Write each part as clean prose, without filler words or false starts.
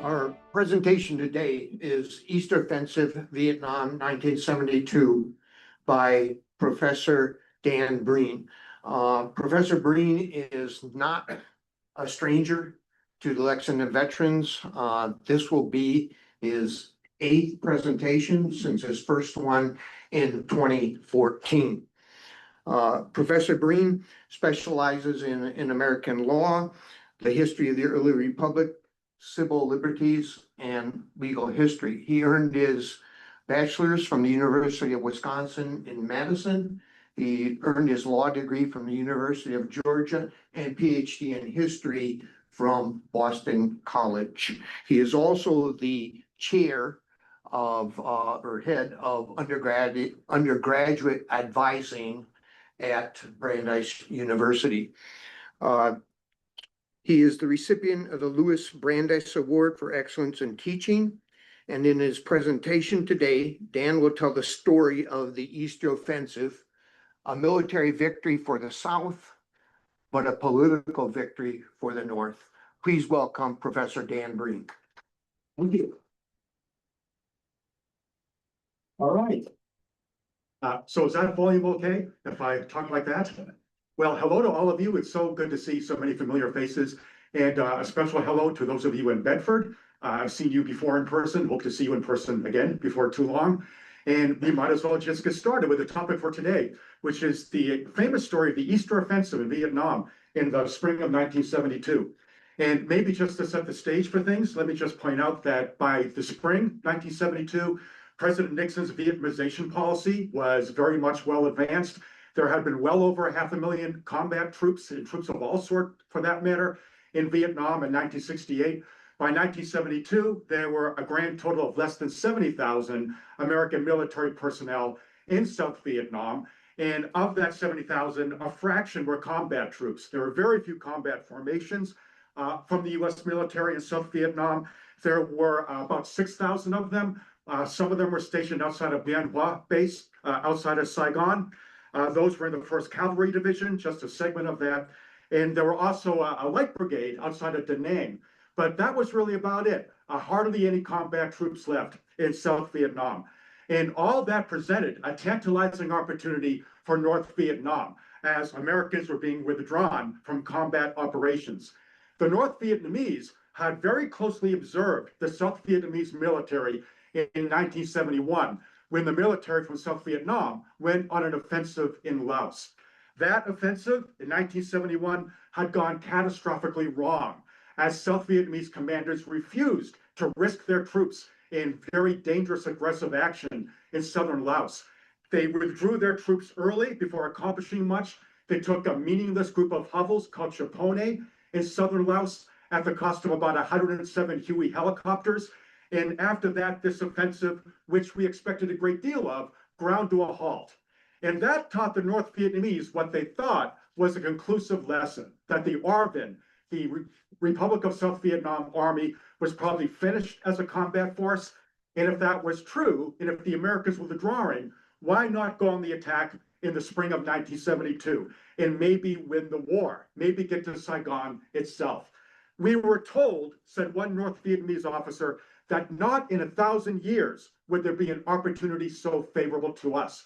Our presentation today is East Offensive, Vietnam, 1972 by Professor Dan Breen. Professor Breen is not a stranger to the Lexington veterans. This will be his 8th presentation since his first one in 2014. Professor Breen specializes in American law, the history of the early republic, civil liberties, and legal history. He earned his bachelor's from the University of Wisconsin in Madison. He earned his law degree from the University of Georgia and PhD in history from Boston College. He is also the chair of or head of undergraduate advising at Brandeis University. He is the recipient of the Louis Brandeis Award for Excellence in Teaching. And in his presentation today, Dan will tell the story of the Easter Offensive, a military victory for the South, but a political victory for the North. Please welcome Professor Dan Breen. Thank you. All right. So is that volume okay if I talk like that? Well, hello to all of you. It's so good to see so many familiar faces, and a special hello to those of you in Bedford. I've seen you before in person. Hope to see you in person again before too long. And we might as well just get started with the topic for today, which is the famous story of the Easter Offensive in Vietnam in the spring of 1972. And maybe just to set the stage for things, let me just point out that by the spring 1972, President Nixon's Vietnamization policy was very much well advanced. There had been well over 500,000 combat troops and troops of all sorts, for that matter, in Vietnam in 1968. By 1972, there were a grand total of less than 70,000 American military personnel in South Vietnam. And of that 70,000, a fraction were combat troops. There were very few combat formations from the U.S. military in South Vietnam. There were about 6,000 of them. Some of them were stationed outside of Bien Hoa base, outside of Saigon. Those were in the 1st Cavalry Division, just a segment of that. And there were also a light brigade outside of Da Nang. But that was really about it. Hardly any combat troops left in South Vietnam. And all that presented a tantalizing opportunity for North Vietnam as Americans were being withdrawn from combat operations. The North Vietnamese had very closely observed the South Vietnamese military in 1971, when the military from South Vietnam went on an offensive in Laos. That offensive in 1971 had gone catastrophically wrong, as South Vietnamese commanders refused to risk their troops in very dangerous aggressive action in southern Laos. They withdrew their troops early before accomplishing much. They took a meaningless group of hovels called Chapone in southern Laos at the cost of about 107 Huey helicopters. And after that, this offensive, which we expected a great deal of, ground to a halt. And that taught the North Vietnamese what they thought was a conclusive lesson, that the ARVN, the Republic of South Vietnam Army, was probably finished as a combat force. And if that was true, and if the Americans were withdrawing, why not go on the attack in the spring of 1972 and maybe win the war, maybe get to Saigon itself? We were told, said one North Vietnamese officer, that not in 1,000 years would there be an opportunity so favorable to us.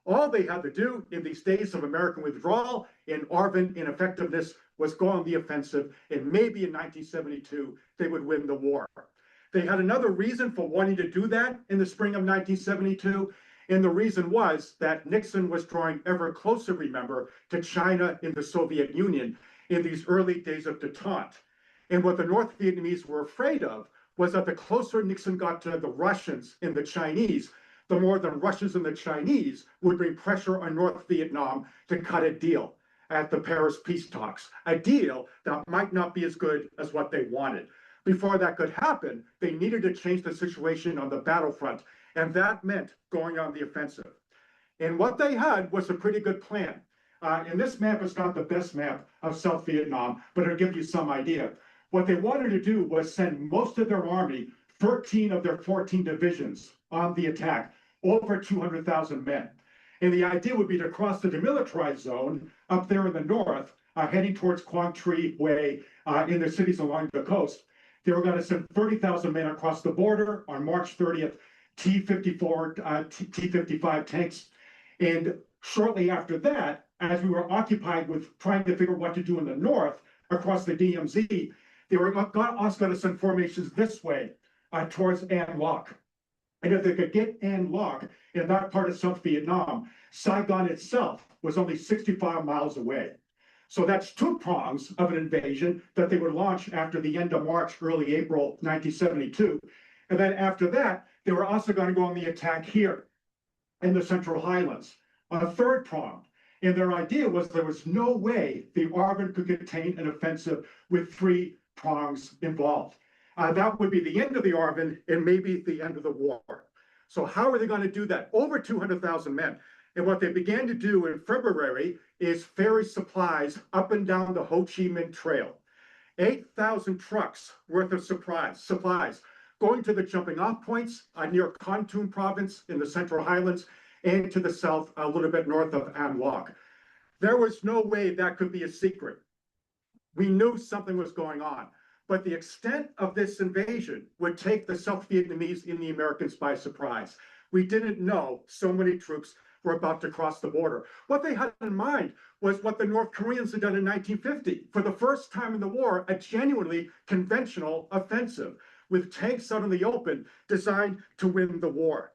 All they had to do in these days of American withdrawal and ARVN ineffectiveness was go on the offensive, and maybe in 1972, they would win the war. They had another reason for wanting to do that in the spring of 1972, and the reason was that Nixon was drawing ever closer, remember, to China and the Soviet Union in these early days of detente. And what the North Vietnamese were afraid of was that the closer Nixon got to the Russians and the Chinese, the more the Russians and the Chinese would bring pressure on North Vietnam to cut a deal at the Paris peace talks, a deal that might not be as good as what they wanted. Before that could happen, they needed to change the situation on the battlefront, and that meant going on the offensive. And what they had was a pretty good plan. And this map is not the best map of South Vietnam, but it'll give you some idea. What they wanted to do was send most of their army, 13 of their 14 divisions, on the attack, over 200,000 men. And the idea would be to cross the demilitarized zone up there in the north, heading towards Quang Tri Way in the cities along the coast, They were going to send 30,000 men across the border on March 30th, T-55 tanks. And shortly after that, as we were occupied with trying to figure out what to do in the north across the DMZ, they were also going to send formations this way towards An Loc. And if they could get An Loc in that part of South Vietnam, Saigon itself was only 65 miles away. So that's two prongs of an invasion that they would launch after the end of March, early April 1972. And then after that, they were also going to go on the attack here in the Central Highlands on a third prong. And their idea was there was no way the ARVN could contain an offensive with three prongs involved. That would be the end of the ARVN and maybe the end of the war. So how are they going to do that? Over 200,000 men. And what they began to do in February is ferry supplies up and down the Ho Chi Minh Trail. 8,000 trucks worth of supplies going to the jumping off points near Kon Tum province in the Central Highlands and to the south, a little bit north of An Loc. There was no way that could be a secret. We knew something was going on, but the extent of this invasion would take the South Vietnamese and the Americans by surprise. We didn't know so many troops were about to cross the border. What they had in mind was what the North Koreans had done in 1950. For the first time in the war, a genuinely conventional offensive with tanks out in the open designed to win the war.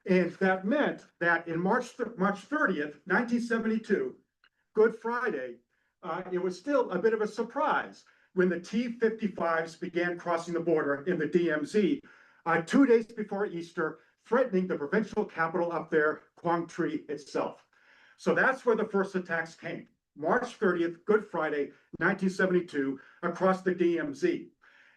And that meant that in March 30th, 1972, Good Friday, it was still a bit of a surprise when the T-55s began crossing the border in the DMZ 2 days before Easter, threatening the provincial capital up there, Quang Tri itself. So that's where the first attacks came. March 30th, Good Friday, 1972, across the DMZ.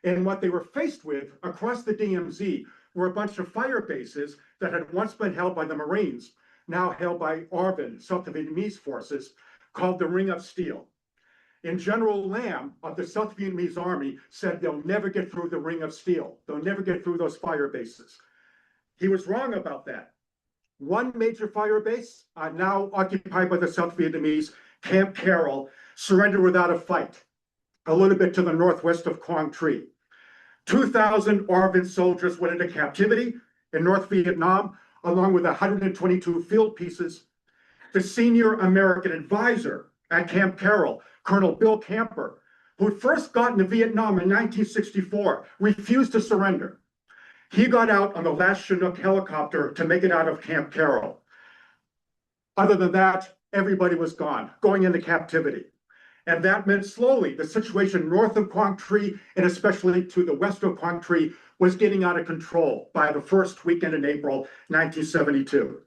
And what they were faced with across the DMZ were a bunch of fire bases that had once been held by the Marines, now held by ARVN, South Vietnamese forces, called the Ring of Steel. And General Lam of the South Vietnamese Army said they'll never get through the Ring of Steel. They'll never get through those fire bases. He was wrong about that. One major fire base, now occupied by the South Vietnamese, Camp Carroll, surrendered without a fight, a little bit to the northwest of Quang Tri. 2,000 ARVN soldiers went into captivity in North Vietnam, along with 122 field pieces. The senior American advisor at Camp Carroll, Colonel Bill Camper, who had first gotten to Vietnam in 1964, refused to surrender. He got out on the last Chinook helicopter to make it out of Camp Carroll. Other than that, everybody was gone, going into captivity. And that meant slowly the situation north of Quang Tri, and especially to the west of Quang Tri, was getting out of control by the first weekend in April 1972.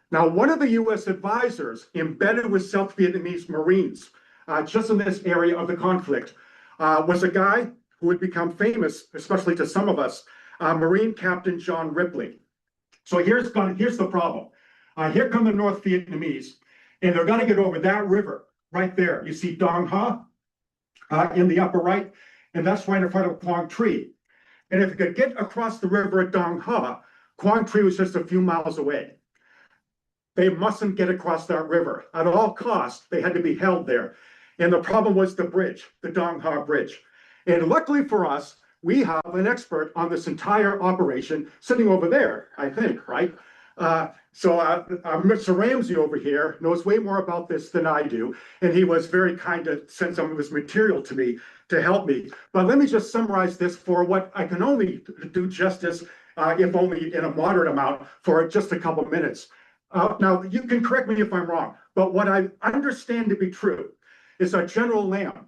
Now, one of the US advisors embedded with South Vietnamese Marines, just in this area of the conflict, was a guy who would become famous, especially to some of us, Marine Captain John Ripley. So here's the problem. Here come the North Vietnamese, and they're gonna get over that river right there. You see Dong Ha in the upper right, and that's right in front of Quang Tri. And if they could get across the river at Dong Ha, Quang Tri was just a few miles away. They mustn't get across that river. At all costs, they had to be held there. And the problem was the bridge, the Dong Ha Bridge. And luckily for us, we have an expert on this entire operation sitting over there, I think, right? Mr. Ramsey over here knows way more about this than I do, and he was very kind to send some of his material to me to help me. But let me just summarize this for what I can only do justice, if only in a moderate amount, for just a couple minutes. Now, you can correct me if I'm wrong, but what I understand to be true is that General Lam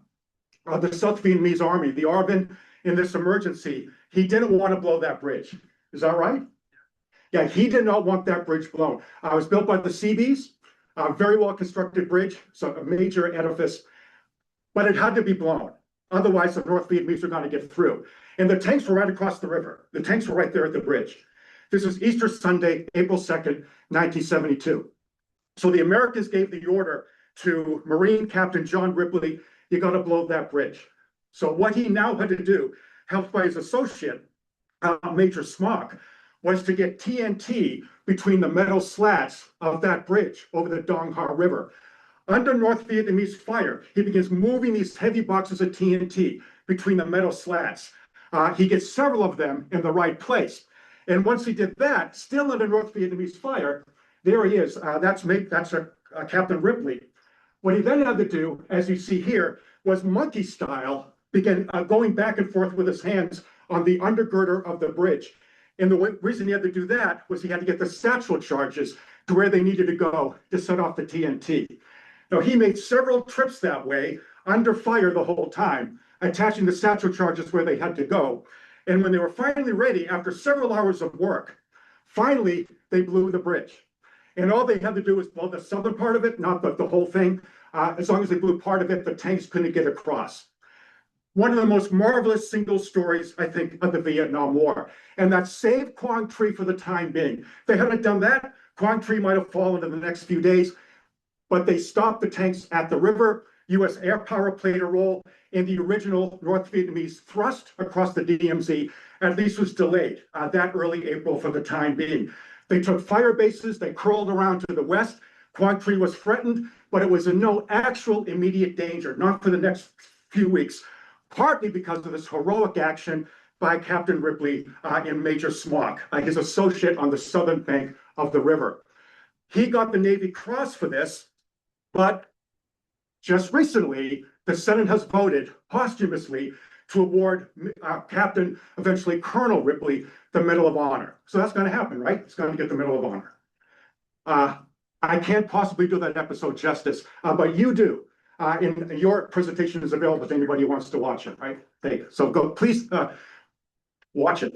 of the South Vietnamese Army, the ARVN, in this emergency, he didn't want to blow that bridge. Is that right? Yeah, he did not want that bridge blown. It was built by the Seabees, a very well constructed bridge, so a major edifice, but it had to be blown. Otherwise, the North Vietnamese were going to get through. And the tanks were right across the river. The tanks were right there at the bridge. This is Easter Sunday, April 2nd, 1972. So the Americans gave the order to Marine Captain John Ripley, you got to blow that bridge. So what he now had to do, helped by his associate, Major Smock, was to get TNT between the metal slats of that bridge over the Dong Ha River. Under North Vietnamese fire, he begins moving these heavy boxes of TNT between the metal slats. he gets several of them in the right place. And once he did that, still under North Vietnamese fire, there he is. That's Captain Ripley. What he then had to do, as you see here, was monkey style, begin going back and forth with his hands on the undergirder of the bridge. And the reason he had to do that was he had to get the satchel charges to where they needed to go to set off the TNT. Now, he made several trips that way, under fire the whole time, attaching the satchel charges where they had to go. And when they were finally ready, after several hours of work, finally, they blew the bridge. And all they had to do was blow the southern part of it, not the whole thing. As long as they blew part of it, the tanks couldn't get across. One of the most marvelous single stories, I think, of the Vietnam War. And that saved Quang Tri for the time being. If they hadn't done that, Quang Tri might have fallen in the next few days, but they stopped the tanks at the river. US air power played a role, and the original North Vietnamese thrust across the DMZ at least was delayed that early April for the time being. They took fire bases, they curled around to the west. Quang Tri was threatened, but it was in no actual immediate danger, not for the next few weeks, partly because of this heroic action by Captain Ripley and Major Smock, his associate on the southern bank of the river. He got the Navy Cross for this, but just recently, the Senate has voted posthumously to award Captain, eventually Colonel Ripley, the Medal of Honor. So that's going to happen, right? It's going to get the Medal of Honor. I can't possibly do that episode justice, but you do. And your presentation is available if anybody wants to watch it, right? So go, please watch it.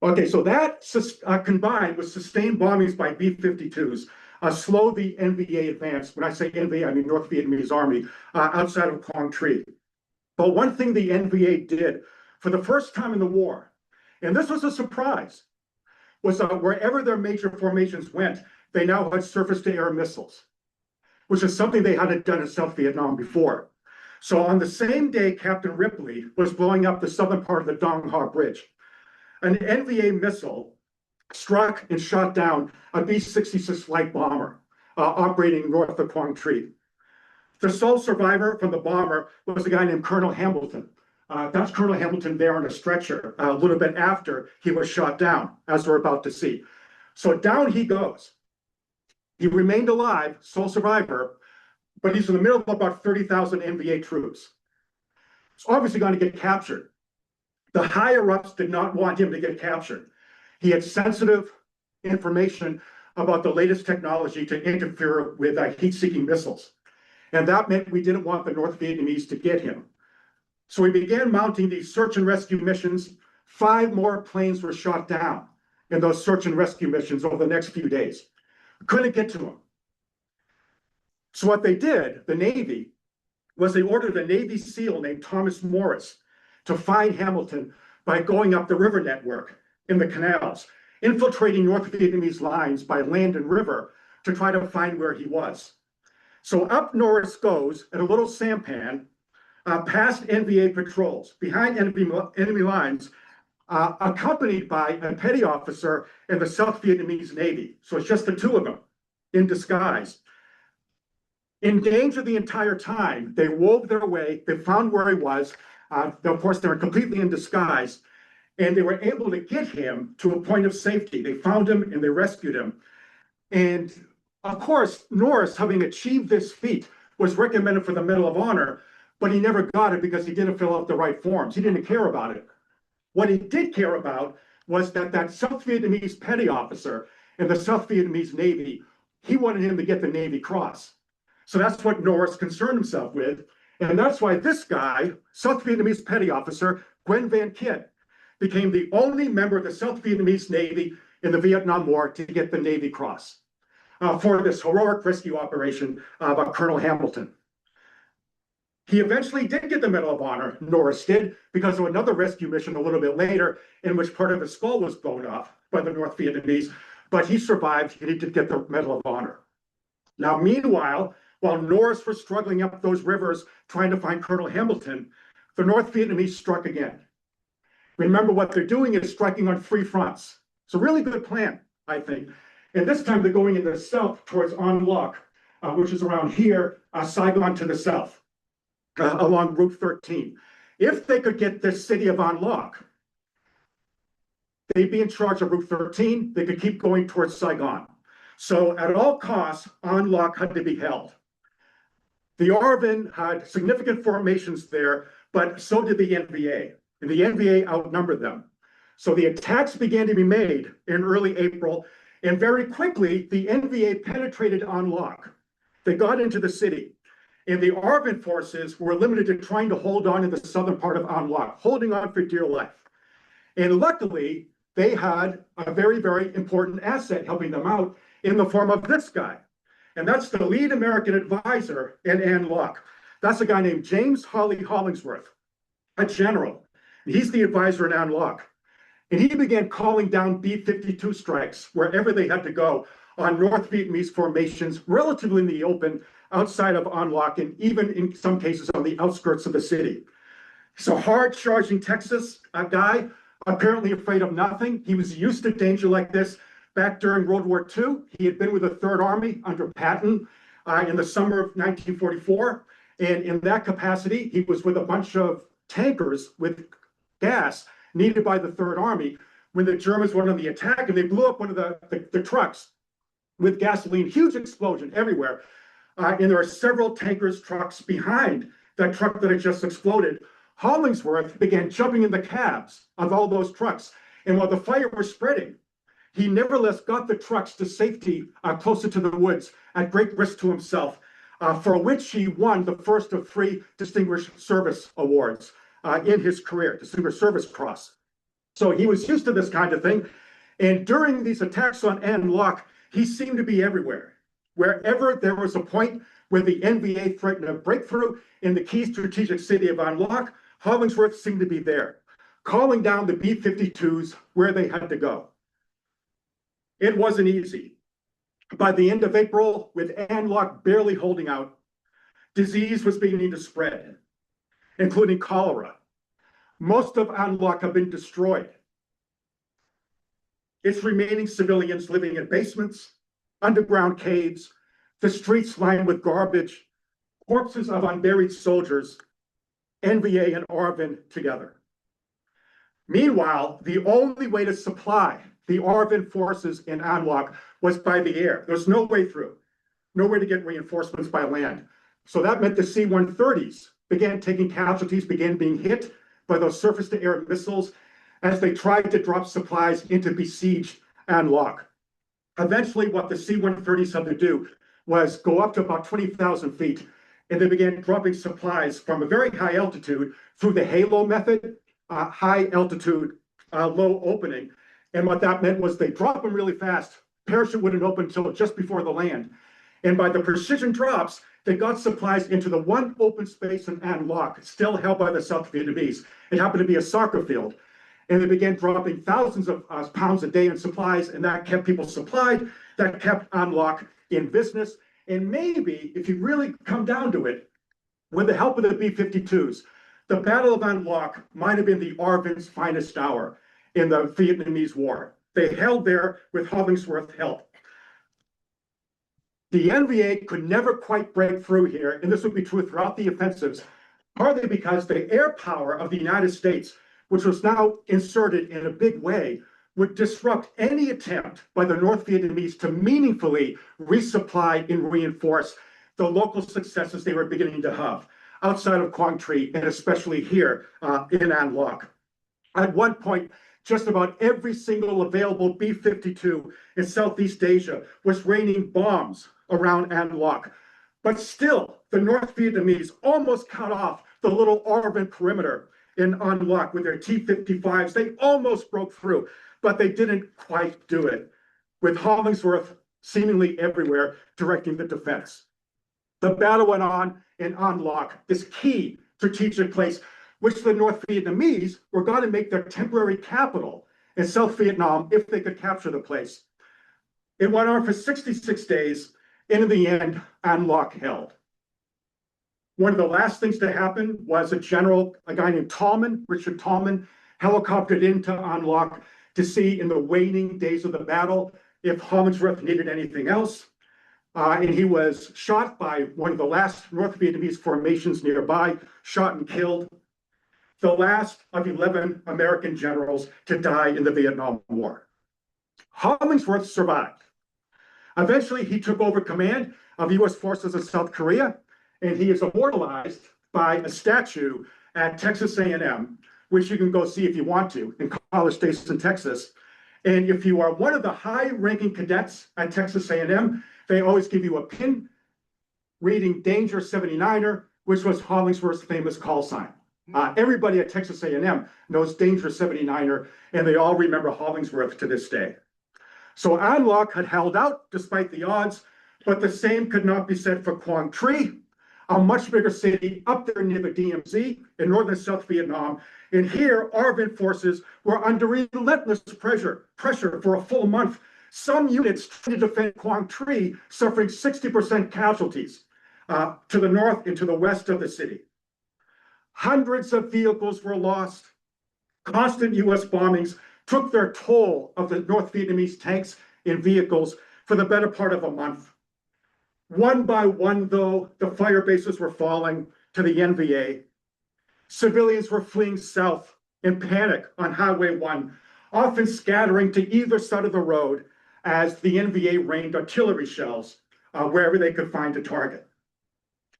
Okay, so that combined with sustained bombings by B-52s, slowed the NVA advance. When I say NVA, I mean North Vietnamese Army, outside of Quang Tri. But one thing the NVA did for the first time in the war, and this was a surprise, was wherever their major formations went, they now had surface-to-air missiles, which is something they hadn't done in South Vietnam before. So on the same day Captain Ripley was blowing up the southern part of the Dong Ha Bridge, an NVA missile struck and shot down a B-66 light bomber operating north of Quang Tri. The sole survivor from the bomber was a guy named Colonel Hamilton. That's Colonel Hamilton there on a stretcher a little bit after he was shot down, as we're about to see. So down he goes. He remained alive, sole survivor, but he's in the middle of about 30,000 NVA troops. He's obviously going to get captured. The higher-ups did not want him to get captured. He had sensitive information about the latest technology to interfere with heat-seeking missiles. And that meant we didn't want the North Vietnamese to get him. So we began mounting these search and rescue missions. 5 more planes were shot down in those search and rescue missions over the next few days. Couldn't get to him. So what they did, the Navy, was they ordered a Navy SEAL named Thomas Morris to find Hamilton by going up the river network in the canals, infiltrating North Vietnamese lines by land and river to try to find where he was. So up Norris goes in a little sampan, past NVA patrols, behind enemy lines, accompanied by a petty officer in the South Vietnamese Navy. So it's just the two of them in disguise. In danger the entire time, they wove their way, they found where he was. Of course, they were completely in disguise, and they were able to get him to a point of safety. They found him and they rescued him. And of course, Norris, having achieved this feat, was recommended for the Medal of Honor, but he never got it because he didn't fill out the right forms. He didn't care about it. What he did care about was that South Vietnamese petty officer in the South Vietnamese Navy, he wanted him to get the Navy Cross. So that's what Norris concerned himself with. And that's why this guy, South Vietnamese petty officer, Nguyen Van Kiet, became the only member of the South Vietnamese Navy in the Vietnam War to get the Navy Cross for this heroic rescue operation by Colonel Hamilton. He eventually did get the Medal of Honor, Norris did, because of another rescue mission a little bit later in which part of his skull was blown off by the North Vietnamese, but he survived and he did get the Medal of Honor. Now, meanwhile, while Norris was struggling up those rivers trying to find Colonel Hamilton, the North Vietnamese struck again. Remember, what they're doing is striking on 3 fronts. It's a really good plan, I think. And this time they're going in the south towards An Loc, which is around here, Saigon to the south, along Route 13. If they could get this city of An Loc, they'd be in charge of Route 13. They could keep going towards Saigon. So at all costs, An Loc had to be held. The ARVN had significant formations there, but so did the NVA, and the NVA outnumbered them. So the attacks began to be made in early April, and very quickly, the NVA penetrated An Loc. They got into the city, and the ARVN forces were limited to trying to hold on in the southern part of An Loc, holding on for dear life. And luckily, they had a very, very important asset helping them out in the form of this guy. And that's the lead American advisor in An Loc. That's a guy named James Hawley Hollingsworth, a general. He's the advisor in An Loc. And he began calling down B-52 strikes wherever they had to go on North Vietnamese formations, relatively in the open, outside of An Loc, and even in some cases on the outskirts of the city. So hard-charging Texas guy, apparently afraid of nothing. He was used to danger like this. Back during World War II, he had been with the Third Army under Patton in the summer of 1944. And in that capacity, he was with a bunch of tankers with gas needed by the Third Army when the Germans went on the attack, and they blew up one of the trucks with gasoline, huge explosion everywhere. And there are several tankers, trucks behind that truck that had just exploded. Hollingsworth began jumping in the cabs of all those trucks. And while the fire was spreading, he nevertheless got the trucks to safety closer to the woods at great risk to himself, for which he won the first of 3 Distinguished Service Awards in his career, Distinguished Service Cross. So he was used to this kind of thing. And during these attacks on An Loc, he seemed to be everywhere. Wherever there was a point where the NVA threatened a breakthrough in the key strategic city of An Loc, Hollingsworth seemed to be there, calling down the B-52s where they had to go. It wasn't easy. By the end of April, with An Loc barely holding out, disease was beginning to spread, including cholera. Most of An Loc have been destroyed. Its remaining civilians living in basements, underground caves, the streets lined with garbage, corpses of unburied soldiers, NVA and ARVN together. Meanwhile, the only way to supply the ARVN forces in An Loc was by the air. There's no way through, no way to get reinforcements by land. So that meant the C-130s began taking casualties, began being hit by those surface-to-air missiles as they tried to drop supplies into besieged An Loc. Eventually, what the C-130s had to do was go up to about 20,000 feet, and they began dropping supplies from a very high altitude through the halo method, high altitude, low opening. And what that meant was they dropped them really fast. Parachute wouldn't open until just before the land. And by the precision drops, they got supplies into the one open space in An Loc, still held by the South Vietnamese. It happened to be a soccer field. And they began dropping thousands of pounds a day in supplies, and that kept people supplied, that kept An Loc in business. And maybe, if you really come down to it, with the help of the B-52s, the Battle of An Loc might have been the ARVN's finest hour in the Vietnamese War. They held there with Hollingsworth's help. The NVA could never quite break through here, and this would be true throughout the offensives, partly because the air power of the United States, which was now inserted in a big way, would disrupt any attempt by the North Vietnamese to meaningfully resupply and reinforce the local successes they were beginning to have outside of Quang Tri, and especially here in An Loc. At one point, just about every single available B-52 in Southeast Asia was raining bombs around An Loc. But still, the North Vietnamese almost cut off the little ARVN perimeter in An Loc with their T-55s. They almost broke through, but they didn't quite do it, with Hollingsworth seemingly everywhere directing the defense. The battle went on in An Loc, this key strategic place, which the North Vietnamese were going to make their temporary capital in South Vietnam if they could capture the place. It went on for 66 days, and in the end, An Loc held. One of the last things to happen was a guy named Tallman, Richard Tallman, helicoptered into An Loc to see in the waning days of the battle if Hollingsworth needed anything else. And he was shot by one of the last North Vietnamese formations nearby, shot and killed. the last of 11 American generals to die in the Vietnam War. Hollingsworth survived. Eventually, he took over command of US forces in South Korea, and he is immortalized by a statue at Texas A&M, which you can go see if you want to, in College Station, Texas. And if you are one of the high-ranking cadets at Texas A&M, they always give you a pin reading Danger 79er, which was Hollingsworth's famous call sign. Everybody at Texas A&M knows Danger 79er, and they all remember Hollingsworth to this day. So An Loc had held out despite the odds, but the same could not be said for Quang Tri, a much bigger city up there near the DMZ in northern South Vietnam. And here, ARVN forces were under relentless pressure for a full month. Some units tried to defend Quang Tri, suffering 60% casualties to the north and to the west of the city. Hundreds of vehicles were lost. Constant US bombings took their toll of the North Vietnamese tanks and vehicles for the better part of a month. One by one, though, the fire bases were falling to the NVA. Civilians were fleeing south in panic on Highway 1, often scattering to either side of the road as the NVA rained artillery shells wherever they could find a target.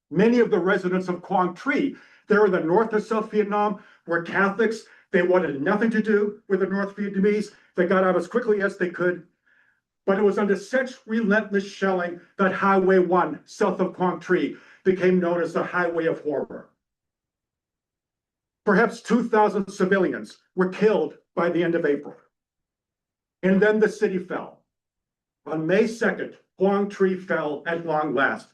Many of the residents of Quang Tri, there in the north of South Vietnam, were Catholics. They wanted nothing to do with the North Vietnamese. They got out as quickly as they could. But it was under such relentless shelling that Highway 1, south of Quang Tri, became known as the Highway of Horror. Perhaps 2,000 civilians were killed by the end of April. And then the city fell. On May 2nd, Quang Tri fell at long last,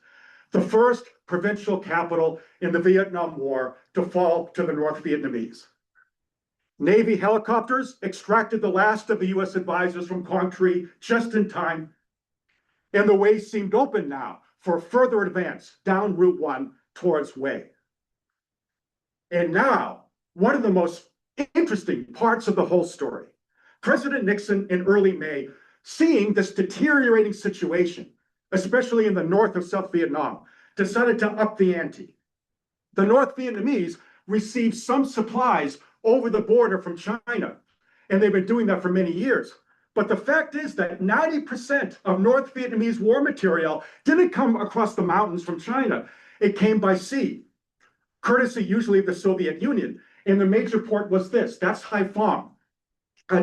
the first provincial capital in the Vietnam War to fall to the North Vietnamese. Navy helicopters extracted the last of the US advisors from Quang Tri just in time, and the way seemed open now for further advance down Route 1 towards Hue. And now, one of the most interesting parts of the whole story. President Nixon in early May, seeing this deteriorating situation, especially in the north of South Vietnam, decided to up the ante. The North Vietnamese received some supplies over the border from China, and they've been doing that for many years. But the fact is that 90% of North Vietnamese war material didn't come across the mountains from China. It came by sea, courtesy usually of the Soviet Union. And the major port was this, that's Haiphong,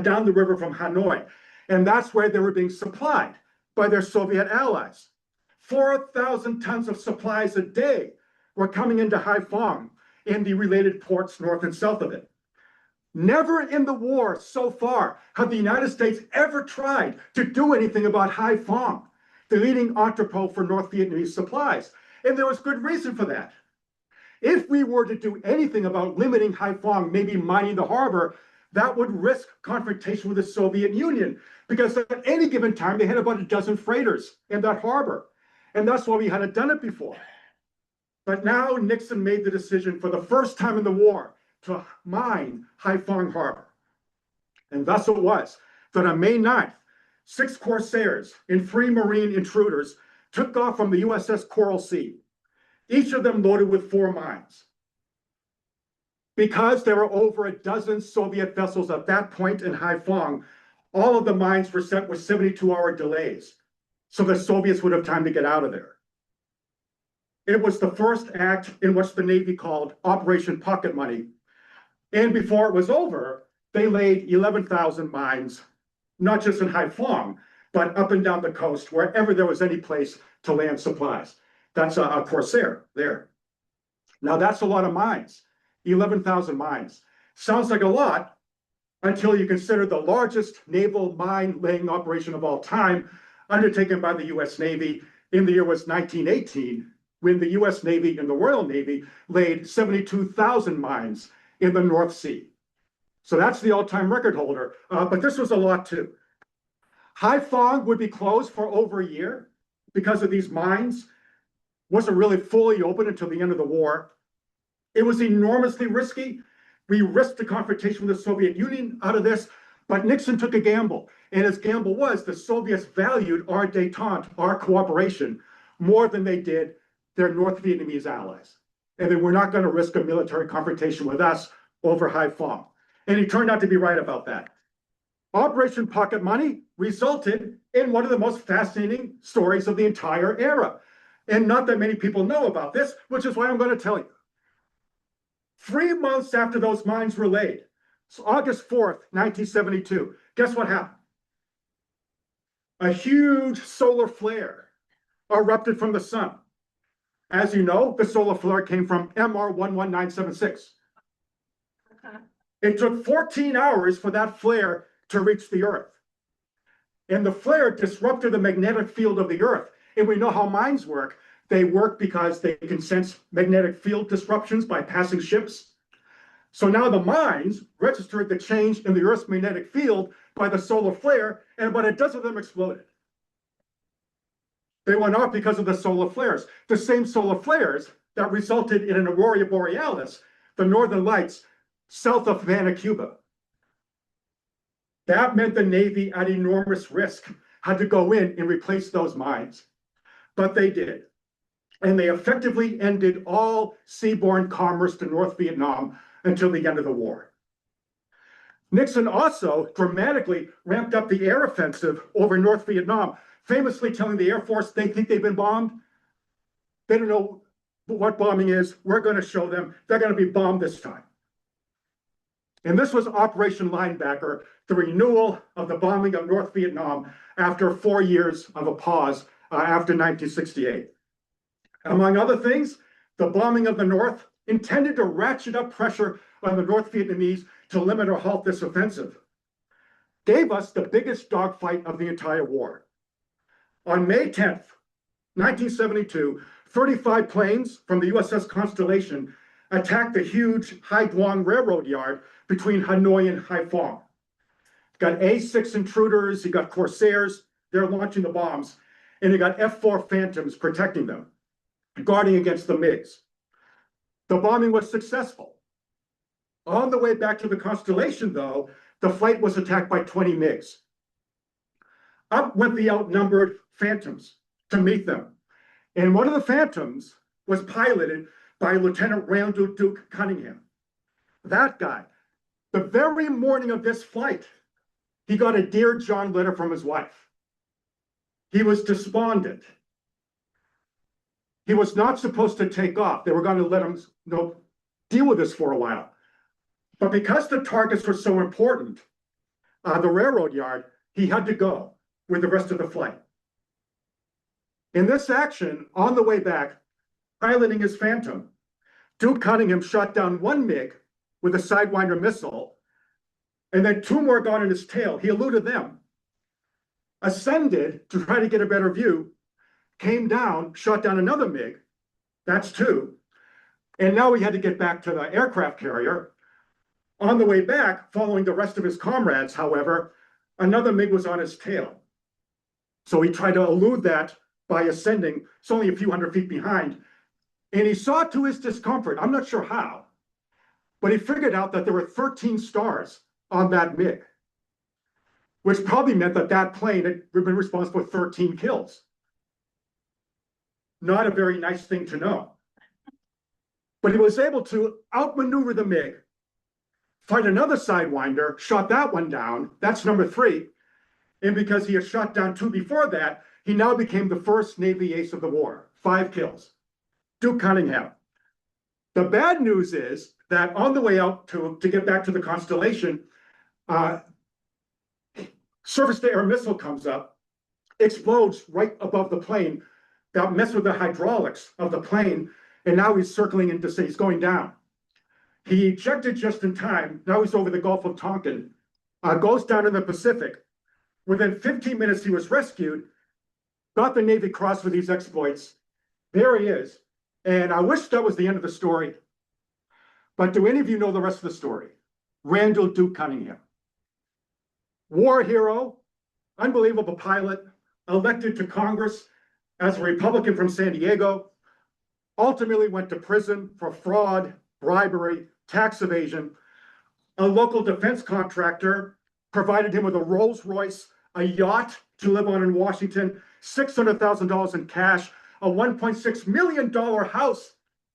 down the river from Hanoi. And that's where they were being supplied by their Soviet allies. 4,000 tons of supplies a day were coming into Haiphong and the related ports north and south of it. Never in the war so far had the United States ever tried to do anything about Haiphong, the leading entrepot for North Vietnamese supplies. And there was good reason for that. If we were to do anything about limiting Haiphong, maybe mining the harbor, that would risk confrontation with the Soviet Union, because at any given time, they had about a dozen freighters in that harbor. And that's why we hadn't done it before. But now Nixon made the decision for the first time in the war to mine Haiphong Harbor. And thus it was that on May 9th, 6 corsairs and 3 Marine intruders took off from the USS Coral Sea, each of them loaded with 4 mines. Because there were over a dozen Soviet vessels at that point in Haiphong, all of the mines were sent with 72-hour delays, so the Soviets would have time to get out of there. It was the first act in what the Navy called Operation Pocket Money. And before it was over, they laid 11,000 mines, not just in Haiphong, but up and down the coast, wherever there was any place to land supplies. That's a Corsair there. Now that's a lot of mines, 11,000 mines. Sounds like a lot until you consider the largest naval mine laying operation of all time, undertaken by the US Navy in the year was 1918, when the US Navy and the Royal Navy laid 72,000 mines in the North Sea. So that's the all-time record holder, but this was a lot too. Haiphong would be closed for over a year because of these mines. Wasn't really fully open until the end of the war. It was enormously risky. We risked a confrontation with the Soviet Union out of this, but Nixon took a gamble. And his gamble was the Soviets valued our détente, our cooperation, more than they did their North Vietnamese allies. And they were not going to risk a military confrontation with us over Haiphong. And he turned out to be right about that. Operation Pocket Money resulted in one of the most fascinating stories of the entire era. And not that many people know about this, which is why I'm going to tell you. 3 months after those mines were laid, so August 4th, 1972, guess what happened? A huge solar flare erupted from the sun. As you know, the solar flare came from MR 11976. It took 14 hours for that flare to reach the Earth. And the flare disrupted the magnetic field of the Earth. And we know how mines work. They work because they can sense magnetic field disruptions by passing ships. So now the mines registered the change in the Earth's magnetic field by the solar flare, and about a dozen of them exploded. They went off because of the solar flares. The same solar flares that resulted in an aurora borealis, the northern lights, south of Havana, Cuba. That meant the Navy, at enormous risk, had to go in and replace those mines. But they did. And they effectively ended all seaborne commerce to North Vietnam until the end of the war. Nixon also dramatically ramped up the air offensive over North Vietnam, famously telling the Air Force they think they've been bombed. They don't know what bombing is. We're going to show them. They're going to be bombed this time. And this was Operation Linebacker, the renewal of the bombing of North Vietnam after 4 years of a pause after 1968. Among other things, the bombing of the North intended to ratchet up pressure on the North Vietnamese to limit or halt this offensive, gave us the biggest dogfight of the entire war. On May 10th, 1972, 35 planes from the USS Constellation attacked the huge Hai Duong Railroad Yard between Hanoi and Haiphong. Got A-6 intruders, you got Corsairs, they're launching the bombs, and you got F-4 Phantoms protecting them, guarding against the MiGs. The bombing was successful. On the way back to the Constellation, though, the flight was attacked by 20 MiGs. Up went the outnumbered Phantoms to meet them. And one of the Phantoms was piloted by Lieutenant Randall Duke Cunningham. That guy, the very morning of this flight, he got a Dear John letter from his wife. He was despondent. He was not supposed to take off. They were going to let him deal with this for a while. But because the targets were so important, the railroad yard, he had to go with the rest of the flight. In this action, on the way back, piloting his Phantom, Duke Cunningham shot down one MiG with a Sidewinder missile, and then 2 more got in his tail. He eluded them, ascended to try to get a better view, came down, shot down another MiG, that's 2, and now he had to get back to the aircraft carrier. On the way back, following the rest of his comrades, however, another MiG was on his tail. So he tried to elude that by ascending. It's only a few hundred feet behind. And he saw to his discomfort, I'm not sure how, but he figured out that there were 13 stars on that MiG, which probably meant that that plane had been responsible for 13 kills. Not a very nice thing to know. But he was able to outmaneuver the MiG, find another Sidewinder, shot that one down. That's number 3. And because he had shot down 2 before that, he now became the first Navy ace of the war. 5 kills. Duke Cunningham. The bad news is that on the way out to get back to the Constellation, surface-to-air missile comes up, explodes right above the plane, that messed with the hydraulics of the plane, and now he's circling into say he's going down. He ejected just in time. Now he's over the Gulf of Tonkin, goes down in the Pacific. Within 15 minutes, he was rescued, got the Navy Cross for these exploits. There he is. And I wish that was the end of the story. But do any of you know the rest of the story? Randall Duke Cunningham. War hero, unbelievable pilot, elected to Congress as a Republican from San Diego, ultimately went to prison for fraud, bribery, tax evasion. A local defense contractor provided him with a Rolls Royce, a yacht to live on in Washington, $600,000 in cash, a $1.6 million house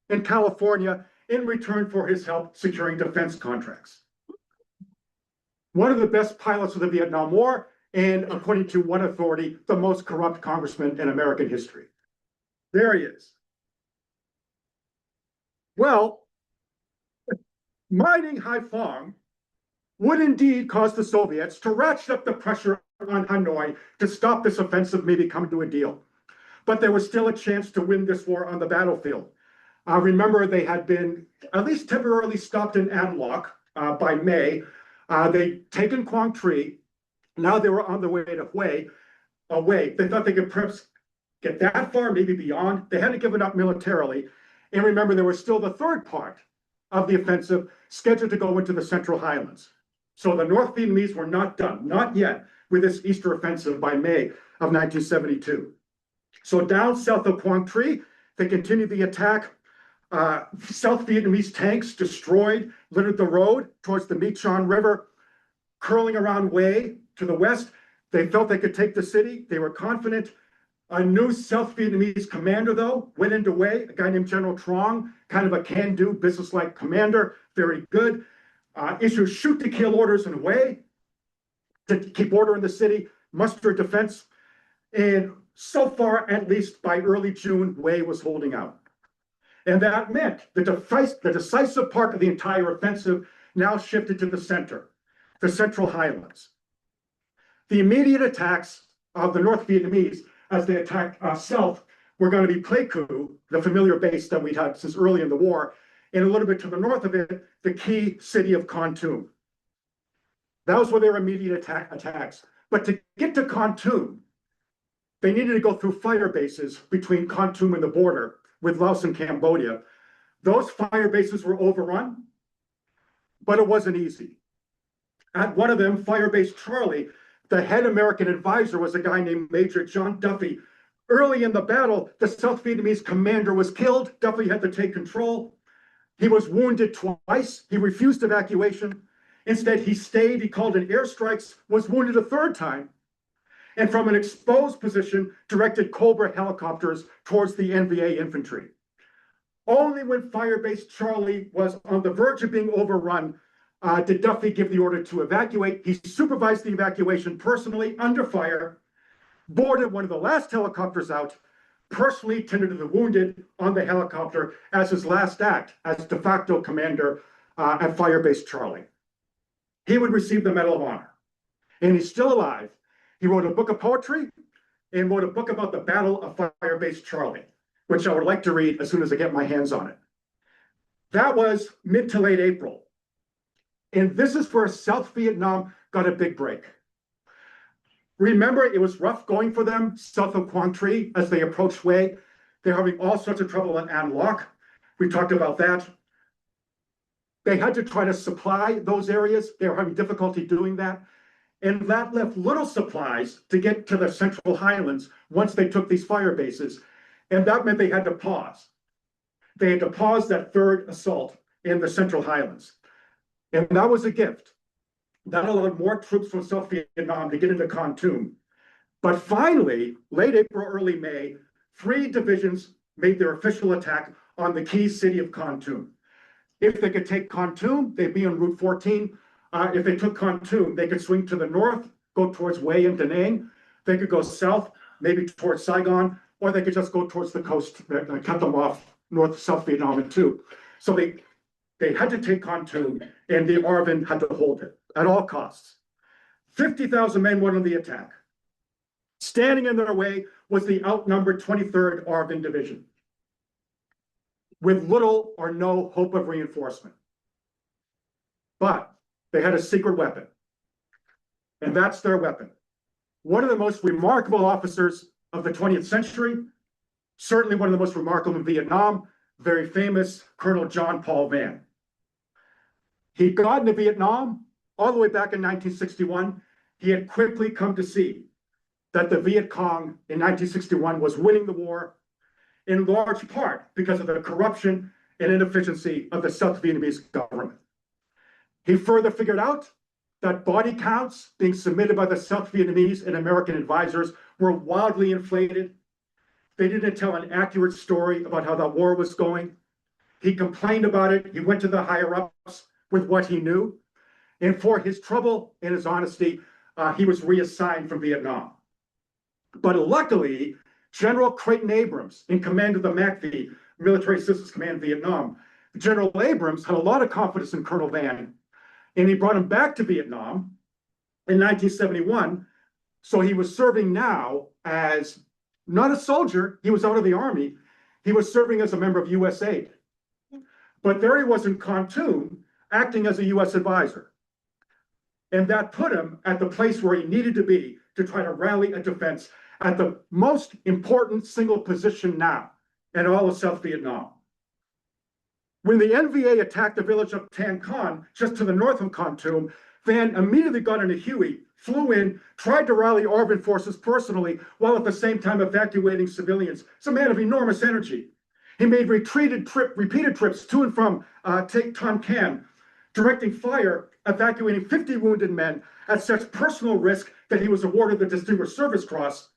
in California, in return for his help securing defense contracts. One of the best pilots of the Vietnam War, and according to one authority, the most corrupt congressman in American history. There he is. Well, mining Haiphong would indeed cause the Soviets to ratchet up the pressure on Hanoi to stop this offensive, maybe come to a deal. But there was still a chance to win this war on the battlefield. Remember, they had been at least temporarily stopped in An Loc by May. They'd taken Quang Tri. Now they were on the way to Hue. They thought they could perhaps get that far, maybe beyond. They hadn't given up militarily. And remember, there was still the third part of the offensive scheduled to go into the Central Highlands. So the North Vietnamese were not done, not yet, with this Easter offensive by May of 1972. So down south of Quang Tri, they continued the attack. South Vietnamese tanks destroyed, littered the road towards the My Chon River, curling around Hue to the west. They felt they could take the city. They were confident. A new South Vietnamese commander, though, went into Hue, a guy named General Trong, kind of a can-do, business-like commander, very good. Issued shoot-to-kill orders in Hue to keep order in the city, muster defense. And so far, at least by early June, Hue was holding out. And that meant the decisive part of the entire offensive now shifted to the center, the Central Highlands. The immediate attacks of the North Vietnamese as they attacked south were going to be Pleiku, the familiar base that we'd had since early in the war, and a little bit to the north of it, the key city of Kon Tum. That was where their immediate attacks. But to get to Kon Tum, they needed to go through fire bases between Kon Tum and the border with Laos and Cambodia. Those fire bases were overrun, but it wasn't easy. At one of them, Firebase Charlie, the head American advisor was a guy named Major John Duffy. Early in the battle, the South Vietnamese commander was killed. Duffy had to take control. He was wounded twice. He refused evacuation. Instead, he stayed. He called in airstrikes, was wounded a third time, and from an exposed position, directed Cobra helicopters towards the NVA infantry. Only when Firebase Charlie was on the verge of being overrun did Duffy give the order to evacuate. He supervised the evacuation personally under fire, boarded one of the last helicopters out, personally tended to the wounded on the helicopter as his last act as de facto commander at Firebase Charlie. He would receive the Medal of Honor, and he's still alive. He wrote a book of poetry and wrote a book about the Battle of Firebase Charlie, which I would like to read as soon as I get my hands on it. That was mid to late April. And this is where South Vietnam got a big break. Remember, it was rough going for them south of Quang Tri as they approached Hue. They're having all sorts of trouble in An Loc. We talked about that. They had to try to supply those areas. They were having difficulty doing that. And that left little supplies to get to the Central Highlands once they took these fire bases. And that meant they had to pause. They had to pause that third assault in the Central Highlands. And that was a gift. That allowed more troops from South Vietnam to get into Kon Tum. But finally, late April, early May, 3 divisions made their official attack on the key city of Kon Tum. If they could take Kon Tum, they'd be on Route 14. If they took Kon Tum, they could swing to the north, go towards Hue and Da Nang. They could go south, maybe towards Saigon, or they could just go towards the coast, cut them off, South Vietnam in two. So they had to take Kon Tum, and the ARVN had to hold it at all costs. 50,000 men went on the attack. Standing in their way was the outnumbered 23rd ARVN Division, with little or no hope of reinforcement. But they had a secret weapon, and that's their weapon. One of the most remarkable officers of the 20th century, certainly one of the most remarkable in Vietnam, very famous Colonel John Paul Van. He got into Vietnam all the way back in 1961. He had quickly come to see that the Viet Cong in 1961 was winning the war, in large part because of the corruption and inefficiency of the South Vietnamese government. He further figured out that body counts being submitted by the South Vietnamese and American advisors were wildly inflated. They didn't tell an accurate story about how that war was going. He complained about it. He went to the higher ups with what he knew. And for his trouble and his honesty, he was reassigned from Vietnam. But luckily, General Creighton Abrams, in command of the MACV, Military Assistance Command Vietnam, General Abrams had a lot of confidence in Colonel Van, and he brought him back to Vietnam in 1971. So he was serving now as not a soldier, he was out of the army, he was serving as a member of US Aid. But there he was in Khartoum, acting as a US advisor. And that put him at the place where he needed to be to try to rally a defense at the most important single position now in all of South Vietnam. When the NVA attacked the village of Tan Con, just to the north of Khartoum, Van immediately got in a Huey, flew in, tried to rally ARVN forces personally, while at the same time evacuating civilians. It's a man of enormous energy. He made repeated trips to and from Tan Can, directing fire, evacuating 50 wounded men at such personal risk that he was awarded the Distinguished Service Cross,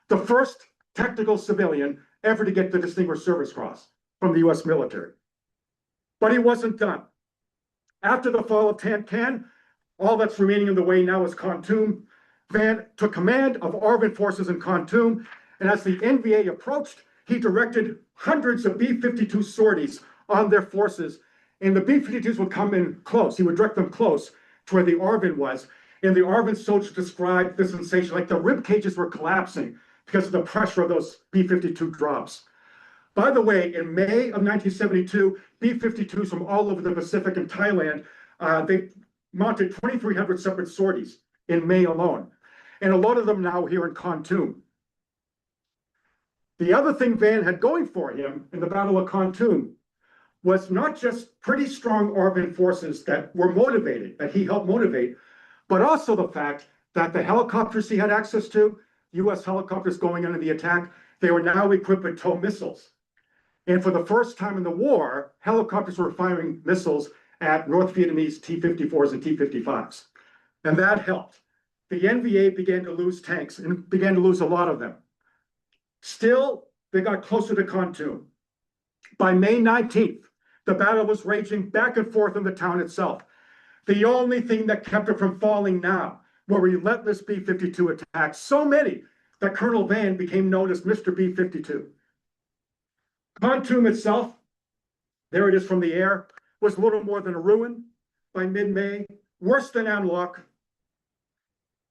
the first technical civilian ever to get the Distinguished Service Cross from the US military. But he wasn't done. After the fall of Tan Can, all that's remaining in the way now is Khartoum. Van took command of ARVN forces in Khartoum, and as the NVA approached, he directed hundreds of B-52 sorties on their forces, and the B-52s would come in close. He would direct them close to where the ARVN was, and the ARVN soldiers described the sensation like the rib cages were collapsing because of the pressure of those B-52 drops. By the way, in May of 1972, B-52s from all over the Pacific and Thailand, they mounted 2,300 separate sorties in May alone, and a lot of them now here in Khartoum. The other thing Van had going for him in the Battle of Khartoum was not just pretty strong ARVN forces that were motivated, that he helped motivate, but also the fact that the helicopters he had access to, US helicopters going into the attack, they were now equipped with TOW missiles. And for the first time in the war, helicopters were firing missiles at North Vietnamese T-54s and T-55s. And that helped. The NVA began to lose tanks and began to lose a lot of them. Still, they got closer to Khartoum. By May 19th, the battle was raging back and forth in the town itself. The only thing that kept it from falling now were relentless B-52 attacks, so many that Colonel Van became known as Mr. B-52. Khartoum itself, there it is from the air, was little more than a ruin by mid-May, worse than An Loc,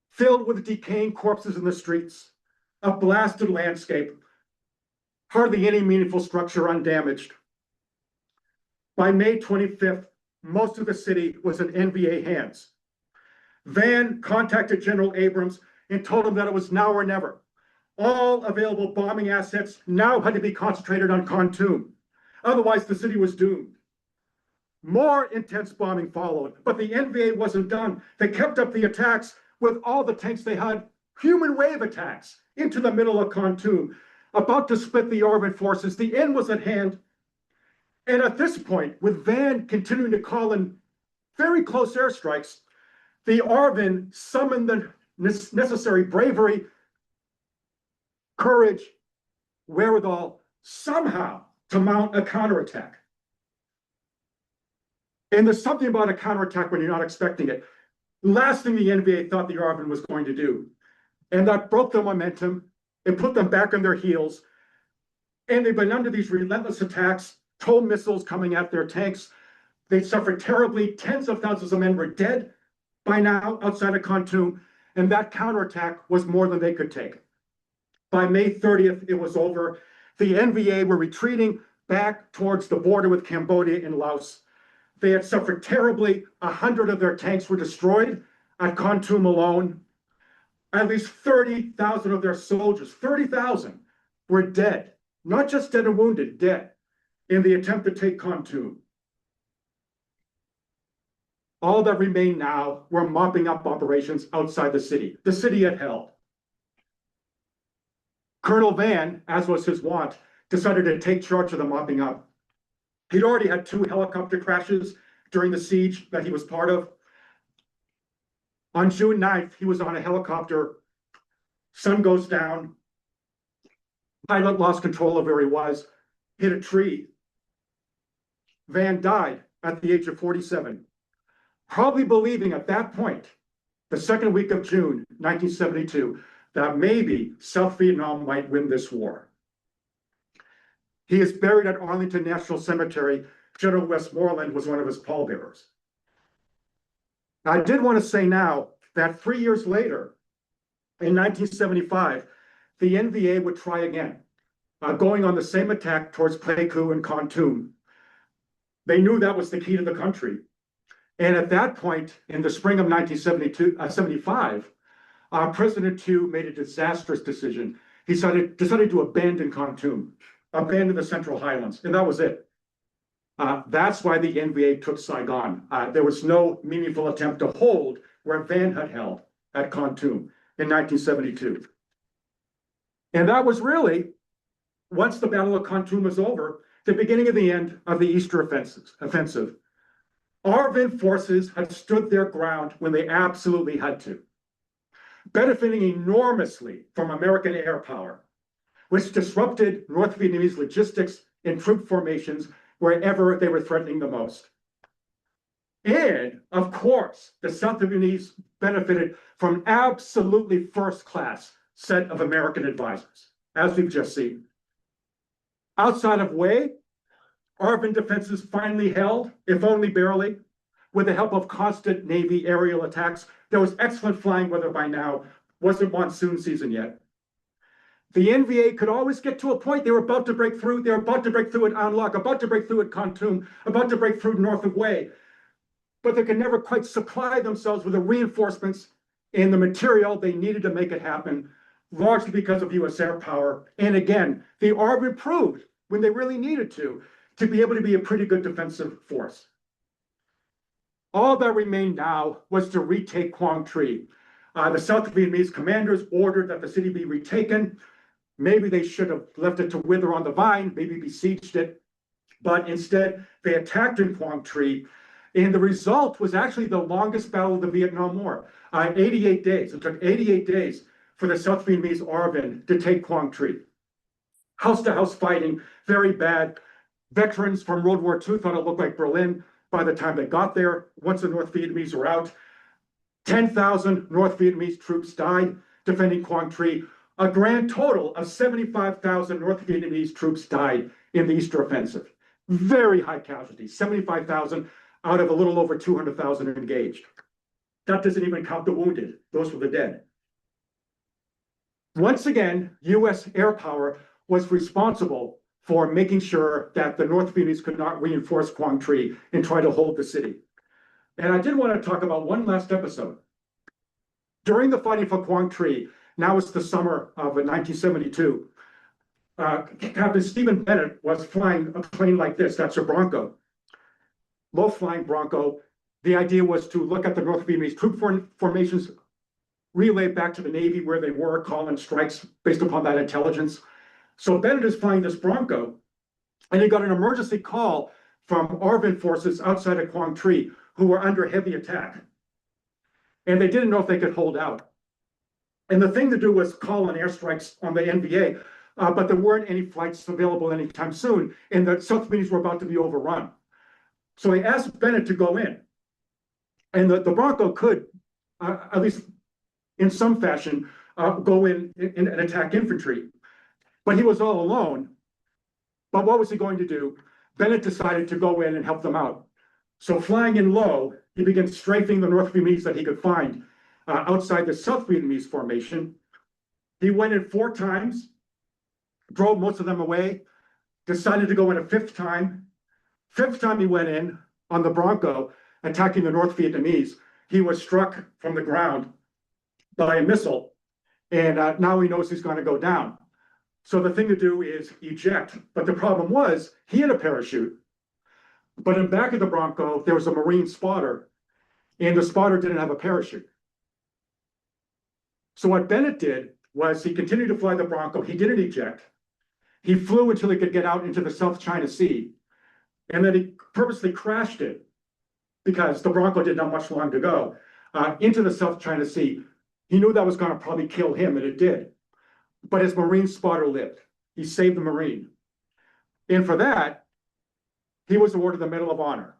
filled with decaying corpses in the streets, a blasted landscape, hardly any meaningful structure undamaged. By May 25th, most of the city was in NVA hands. Van contacted General Abrams and told him that it was now or never. All available bombing assets now had to be concentrated on Khartoum. Otherwise, the city was doomed. More intense bombing followed, but the NVA wasn't done. They kept up the attacks with all the tanks they had, human wave attacks into the middle of Khartoum, about to split the ARVN forces. The end was at hand. And at this point, with Van continuing to call in very close airstrikes, the ARVN summoned the necessary bravery, courage, wherewithal, somehow to mount a counterattack. And there's something about a counterattack when you're not expecting it. Last thing the NVA thought the ARVN was going to do. And that broke their momentum. It put them back on their heels. And they've been under these relentless attacks, TOW missiles coming at their tanks. They suffered terribly. Tens of thousands of men were dead by now outside of Khartoum. And that counterattack was more than they could take. By May 30th, it was over. The NVA were retreating back towards the border with Cambodia and Laos. They had suffered terribly. 100 of their tanks were destroyed at Khartoum alone. At least 30,000 of their soldiers, 30,000, were dead. Not just dead and wounded, dead in the attempt to take Khartoum. All that remained now were mopping up operations outside the city. The city had held. Colonel Van, as was his wont, decided to take charge of the mopping up. He'd already had 2 helicopter crashes during the siege that he was part of. On June 9th, he was on a helicopter. Sun goes down. Pilot lost control of where he was, hit a tree. Van died at the age of 47, probably believing at that point, the second week of June 1972, that maybe South Vietnam might win this war. He is buried at Arlington National Cemetery. General Westmoreland was one of his pallbearers. I did want to say now that 3 years later, in 1975, the NVA would try again, going on the same attack towards Pleiku and Kontum. They knew that was the key to the country. And at that point, in the spring of 1975, President Thieu made a disastrous decision. He decided to abandon Kontum, abandon the Central Highlands, and that was it. That's why the NVA took Saigon. There was no meaningful attempt to hold where Van had held at Kontum in 1972. And that was really, once the Battle of Kontum was over, the beginning of the end of the Easter offensive. ARVN forces had stood their ground when they absolutely had to, benefiting enormously from American air power, which disrupted North Vietnamese logistics and troop formations wherever they were threatening the most. And of course, the South Vietnamese benefited from an absolutely first-class set of American advisors, as we've just seen. Outside of Hue, ARVN defenses finally held, if only barely, with the help of constant Navy aerial attacks. There was excellent flying weather by now, wasn't monsoon season yet. The NVA could always get to a point they were about to break through. They were about to break through at An Loc, about to break through at Kontum, about to break through north of Hue. But they could never quite supply themselves with the reinforcements and the material they needed to make it happen, largely because of US air power. And again, the ARVN proved, when they really needed to be able to be a pretty good defensive force. All that remained now was to retake Quang Tri. The South Vietnamese commanders ordered that the city be retaken. Maybe they should have left it to wither on the vine, maybe besieged it, but instead they attacked in Quang Tri, and the result was actually the longest battle of the Vietnam War. 88 days. It took 88 days for the South Vietnamese ARVN to take Quang Tri. House-to-house fighting, very bad. Veterans from World War II thought it looked like Berlin by the time they got there. Once the North Vietnamese were out, 10,000 North Vietnamese troops died defending Quang Tri. A grand total of 75,000 North Vietnamese troops died in the Easter Offensive. Very high casualties, 75,000 out of a little over 200,000 engaged. That doesn't even count the wounded. Those were the dead. Once again, US air power was responsible for making sure that the North Vietnamese could not reinforce Quang Tri and try to hold the city. And I did want to talk about one last episode. During the fighting for Quang Tri, now it's the summer of 1972, Captain Stephen Bennett was flying a plane like this. That's a Bronco, low-flying Bronco. The idea was to look at the North Vietnamese troop formations, relay back to the Navy where they were, call in strikes based upon that intelligence. So Bennett is flying this Bronco, and he got an emergency call from ARVN forces outside of Quang Tri who were under heavy attack. And they didn't know if they could hold out. And the thing to do was call in airstrikes on the NVA, but there weren't any flights available anytime soon, and the South Vietnamese were about to be overrun. So they asked Bennett to go in. And the Bronco could, at least in some fashion, go in and attack infantry. But he was all alone. But what was he going to do? Bennett decided to go in and help them out. So flying in low, he began strafing the North Vietnamese that he could find outside the South Vietnamese formation. He went in 4 times, drove most of them away, decided to go in a 5th time. 5th time he went in on the Bronco, attacking the North Vietnamese. He was struck from the ground by a missile, and now he knows he's going to go down. So the thing to do is eject. But the problem was, he had a parachute, but in back of the Bronco, there was a Marine spotter, and the spotter didn't have a parachute. So what Bennett did was he continued to fly the Bronco. He didn't eject. He flew until he could get out into the South China Sea, and then he purposely crashed it because the Bronco didn't have much long to go into the South China Sea. He knew that was going to probably kill him, and it did. But his Marine spotter lived. He saved the Marine. And for that, he was awarded the Medal of Honor.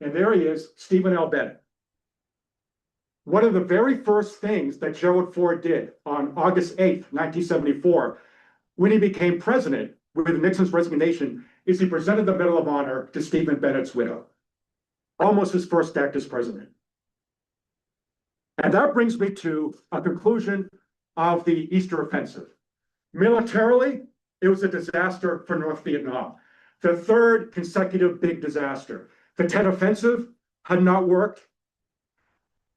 And there he is, Stephen L. Bennett. One of the very first things that Gerald Ford did on August 8th, 1974, when he became president with Nixon's resignation, is he presented the Medal of Honor to Stephen Bennett's widow. Almost his first act as president. And that brings me to a conclusion of the Easter Offensive. Militarily, it was a disaster for North Vietnam. The third consecutive big disaster. The Tet Offensive had not worked.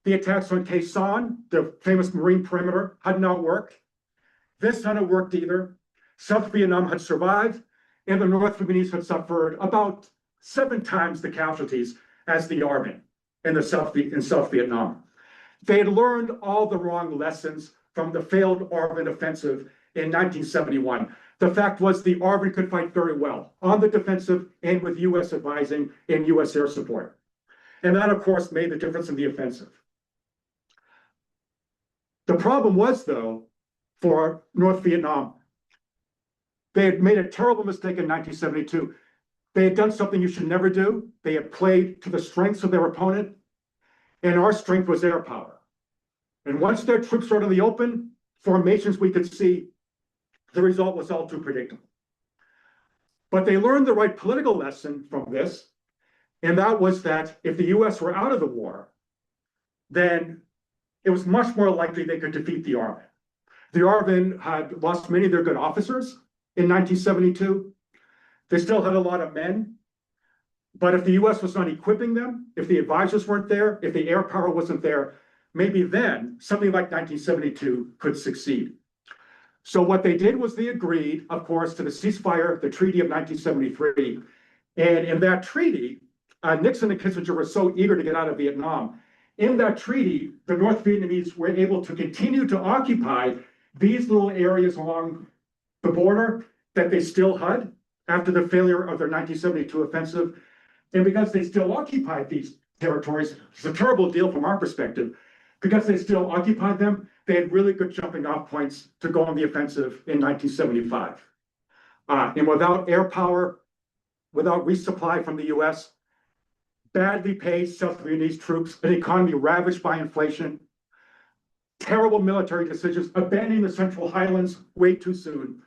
The attacks on Khe Sanh, the famous Marine perimeter, had not worked. This hadn't worked either. South Vietnam had survived, and the North Vietnamese had suffered about 7 times the casualties as the Army in South Vietnam. They had learned all the wrong lessons from the failed ARVN offensive in 1971. The fact was the ARVN could fight very well on the defensive and with US advising and US air support. And that, of course, made the difference in the offensive. The problem was, though, for North Vietnam, they had made a terrible mistake in 1972. They had done something you should never do. They had played to the strengths of their opponent, and our strength was air power. And once their troops were out in the open, formations we could see, the result was all too predictable. But they learned the right political lesson from this, and that was that if the US were out of the war, then it was much more likely they could defeat the ARVN. The ARVN had lost many of their good officers in 1972. They still had a lot of men, but if the US was not equipping them, if the advisors weren't there, if the air power wasn't there, maybe then something like 1972 could succeed. So what they did was they agreed, of course, to the ceasefire, the Treaty of 1973. And in that treaty, Nixon and Kissinger were so eager to get out of Vietnam. In that treaty, the North Vietnamese were able to continue to occupy these little areas along the border that they still had after the failure of their 1972 offensive. And because they still occupied these territories, it's a terrible deal from our perspective, because they still occupied them, they had really good jumping off points to go on the offensive in 1975. And without air power, without resupply from the US, badly paid South Vietnamese troops, an economy ravaged by inflation, terrible military decisions, abandoning the Central Highlands way too soon.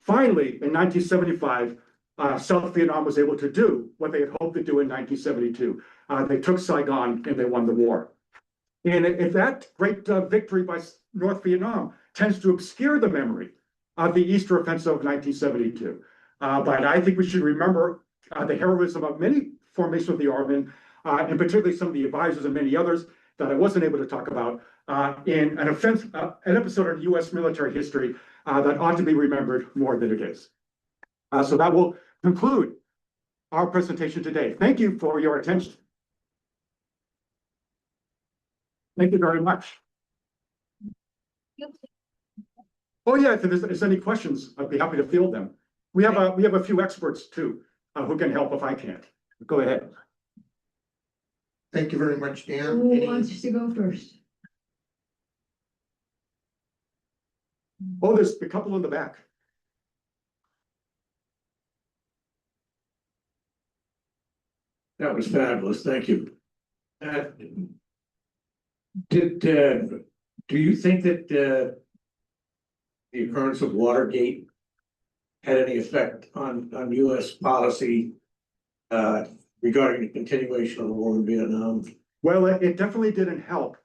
Finally, in 1975, South Vietnam was able to do what they had hoped to do in 1972. They took Saigon and they won the war. And if that great victory by North Vietnam tends to obscure the memory of the Easter Offensive of 1972. But I think we should remember the heroism of many formations of the ARVN, and particularly some of the advisors and many others that I wasn't able to talk about in an episode of US military history that ought to be remembered more than it is. So that will conclude our presentation today. Thank you for your attention. Thank you very much. Oh yeah, if there's any questions, I'd be happy to field them. We have a few experts too who can help if I can't. Go ahead. Thank you very much, Dan. Who wants to go first? Oh, there's a couple in the back. That was fabulous, thank you. Do you think that the occurrence of Watergate had any effect on US policy regarding the continuation of the war in Vietnam? Well, it definitely didn't help,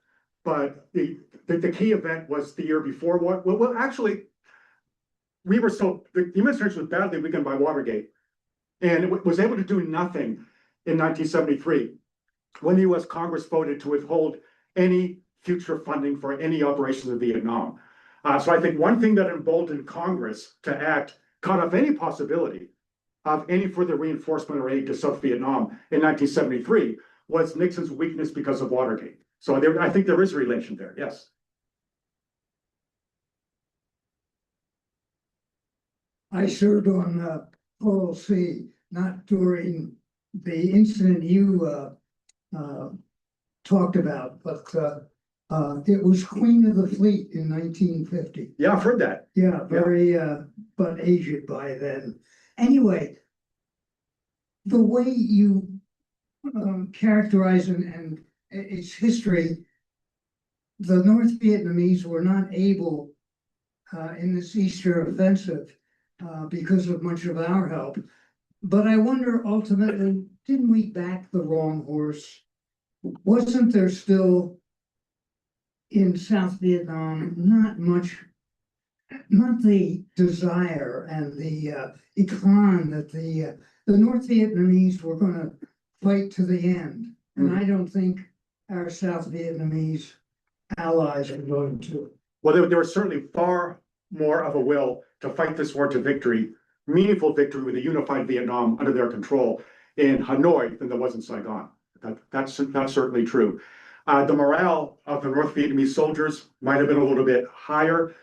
but the key event was the year before. Well, actually, the administration was badly weakened by Watergate, and it was able to do nothing in 1973 when the US Congress voted to withhold any future funding for any operations in Vietnam. So I think one thing that emboldened Congress to act, cut off any possibility of any further reinforcement or aid to South Vietnam in 1973 was Nixon's weakness because of Watergate. So I think there is a relation there, yes. I served on Coral Sea, not during the incident you talked about, but it was Queen of the Fleet in 1950. Yeah, I've heard that. Yeah, very but aged by then. Anyway, the way you characterize and its history, the North Vietnamese were not able in this Easter offensive because of much of our help. But I wonder ultimately, didn't we back the wrong horse? Wasn't there still in South Vietnam not the desire and the eclan that the North Vietnamese were going to fight to the end? And I don't think our South Vietnamese allies are going to. Well, there was certainly far more of a will to fight this war to victory, meaningful victory with a unified Vietnam under their control in Hanoi than there was in Saigon. That's certainly true. The morale of the North Vietnamese soldiers might have been a little bit higher,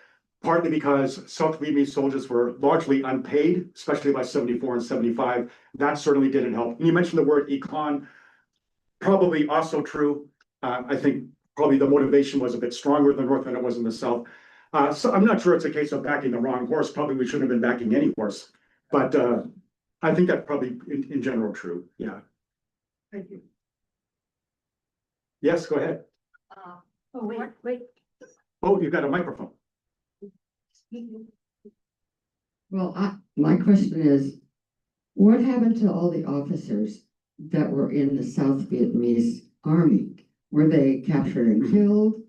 partly because South Vietnamese soldiers were largely unpaid, especially by 74 and 75. That certainly didn't help. And you mentioned the word econ, probably also true. I think probably the motivation was a bit stronger in the North than it was in the South. So I'm not sure it's a case of backing the wrong horse. Probably we shouldn't have been backing any horse. But I think that's probably in general true. Yeah. Thank you. Yes, go ahead. Wait. Oh, you've got a microphone. Well, my question is, what happened to all the officers that were in the South Vietnamese army? Were they captured and killed?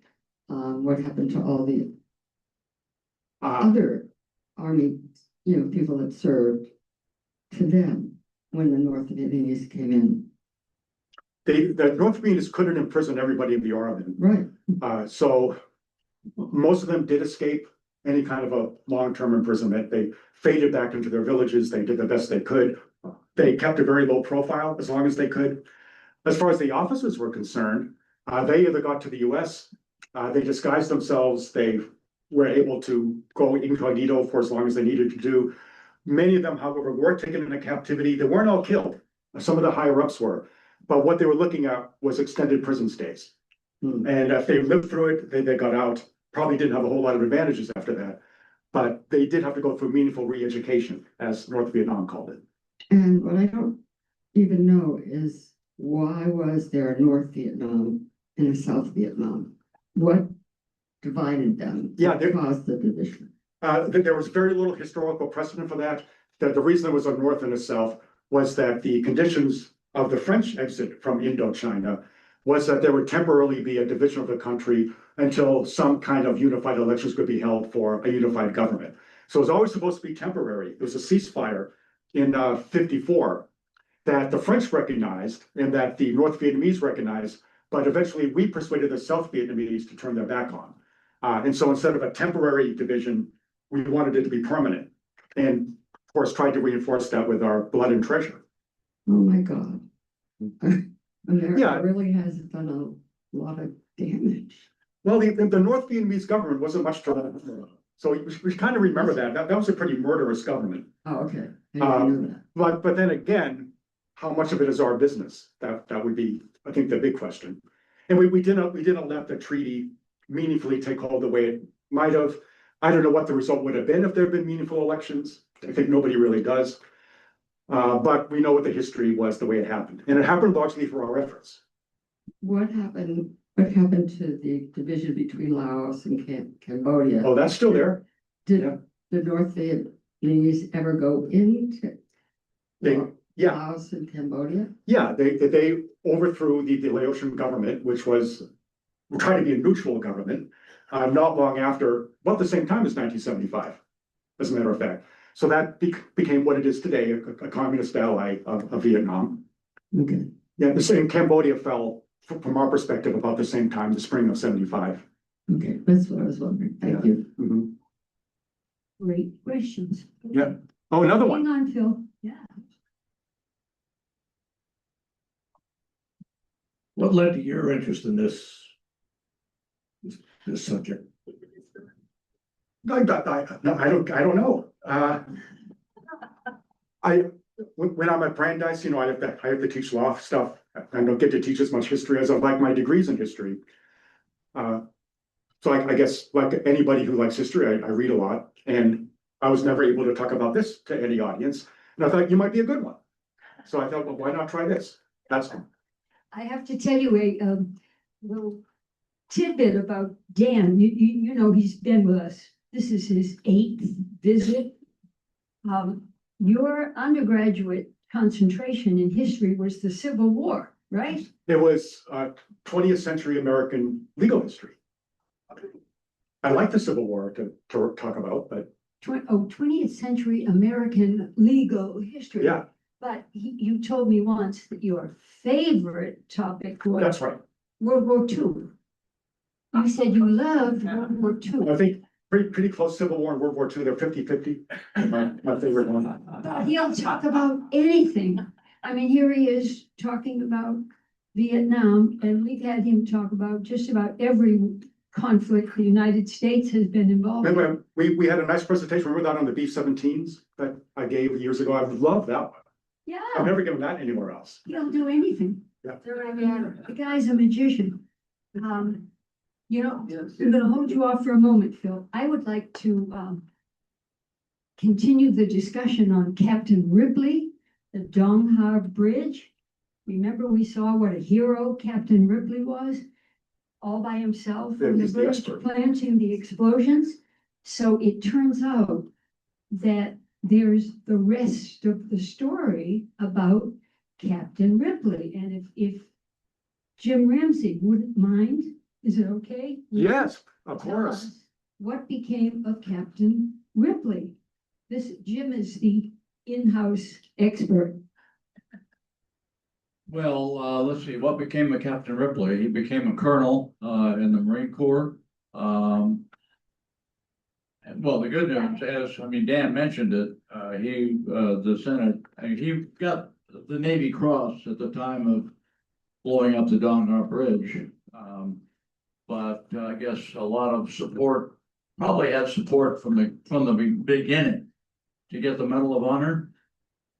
What happened to all the other army, people that served to them when the North Vietnamese came in? The North Vietnamese couldn't imprison everybody in the army. Right. So most of them did escape any kind of a long-term imprisonment. They faded back into their villages. They did the best they could. They kept a very low profile as long as they could. As far as the officers were concerned, they either got to the US, they disguised themselves, they were able to go incognito for as long as they needed to do. Many of them, however, were taken into captivity. They weren't all killed. Some of the higher ups were. But what they were looking at was extended prison stays. And if they lived through it, they got out. Probably didn't have a whole lot of advantages after that. But they did have to go through meaningful re-education, as North Vietnam called it. And what I don't even know is, why was there a North Vietnam and a South Vietnam? What divided them? Yeah, What caused the division? There was very little historical precedent for that. That the reason there was a North and a South was that the conditions of the French exit from Indochina was that there would temporarily be a division of the country until some kind of unified elections could be held for a unified government. So it was always supposed to be temporary. There was a ceasefire in 54 that the French recognized and that the North Vietnamese recognized, but eventually we persuaded the South Vietnamese to turn their back on. And so instead of a temporary division, we wanted it to be permanent. And of course, tried to reinforce that with our blood and treasure. Oh my God. America Yeah. really has done a lot of damage. Well, the North Vietnamese government wasn't much to that. So we kind of remember that. That was a pretty murderous government. Oh, okay. I didn't know that. But then again, how much of it is our business? That would be, I think, the big question. And we didn't let the treaty meaningfully take hold the way it might have. I don't know what the result would have been if there had been meaningful elections. I think nobody really does. But we know what the history was, the way it happened. And it happened largely through our efforts. What happened to the division between Laos and Cambodia? Oh, that's still there. Did yeah. the North Vietnamese ever go into Yeah, Laos and Cambodia? yeah, they overthrew the Laotian government, which was trying to be a neutral government, not long after, about the same time as 1975, as a matter of fact. So that became what it is today, a communist ally of Vietnam. Okay. Yeah, the same Cambodia fell from our perspective about the same time, the spring of 75. Okay, that's what I was wondering. Thank Yeah. you. Mhm. Great questions. Yeah. Oh, another one. Hang on, Phil. Yeah. What led to your interest in this subject? I don't know. When I'm at Brandeis, I have to teach law stuff. I don't get to teach as much history as I like my degrees in history. So I guess like anybody who likes history, I read a lot, and I was never able to talk about this to any audience. And I thought you might be a good one. So I thought, well, why not try this? That's, I have to tell you a little tidbit about Dan. You know, he's been with us. This is his 8th visit. Your undergraduate concentration in history was the Civil War, right? it was 20th century American legal history. I like the Civil War to talk about, but 20th century American legal history. yeah, But you told me once that your favorite topic was that's right. World War II. You said you loved World War II. I think pretty close Civil War and World War II. They're 50-50. My favorite one. But he'll talk about anything. I mean, here he is talking about Vietnam, and we've had him talk about just about every conflict the United States has been involved in. Remember, we had a nice presentation. Remember that on the B-17s that I gave years ago? I love that one. I've Yeah, never given that anywhere else. he'll do anything. Yeah. The guy's a magician. You know, I'm gonna hold you off for a moment, Phil. I would like to continue the discussion on Captain Ripley, the Dong Ha Bridge. Remember, we saw what a hero Captain Ripley was, all by himself Yeah, on the he's the bridge expert. planting the explosions. So it turns out that there's the rest of the story about Captain Ripley. And if Jim Ramsey wouldn't mind, is it okay? Yes, of Tell course. us what became of Captain Ripley? This, Jim is the in-house expert. Well, let's see, what became of Captain Ripley? He became a colonel in the Marine Corps. Well, the good news is, I mean, Dan mentioned it, the Senate, he got the Navy Cross at the time of blowing up the Dong Ha Bridge. But I guess a lot of support, probably had support from the beginning to get the Medal of Honor.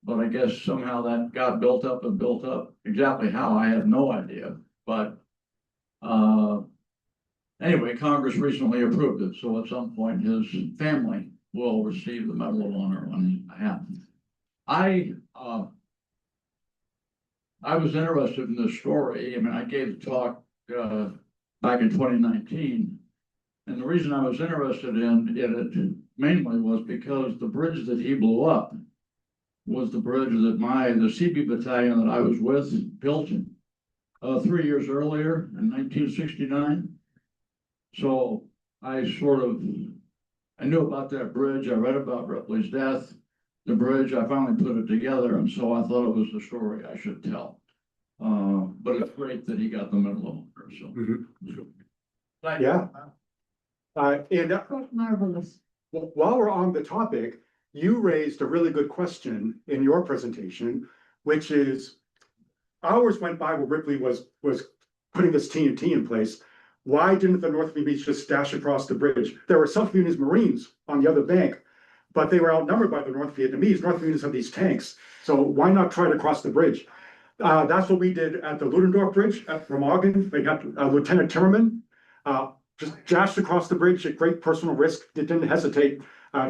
But I guess somehow that got built up and built up. Exactly how, I have no idea. But anyway, Congress recently approved it. So at some point, his family will receive the Medal of Honor when it happens. I was interested in this story. I mean, I gave the talk back in 2019. And the reason I was interested in it mainly was because the bridge that he blew up was the bridge that the CB battalion that I was with built 3 years earlier in 1969. So I knew about that bridge. I read about Ripley's death, the bridge. I finally put it together, and so I thought it was the story I should tell. But it's great that he got the Medal of Honor. So, Mhm. Yeah. And Quite marvelous. while we're on the topic, you raised a really good question in your presentation, which is hours went by where Ripley was putting this TNT in place. Why didn't the North Vietnamese just dash across the bridge? There were South Vietnamese Marines on the other bank, but they were outnumbered by the North Vietnamese. North Vietnamese have these tanks, so why not try to cross the bridge? That's what we did at the Ludendorff Bridge at Remagen. They got Lieutenant Timmerman, just dashed across the bridge at great personal risk. Didn't hesitate,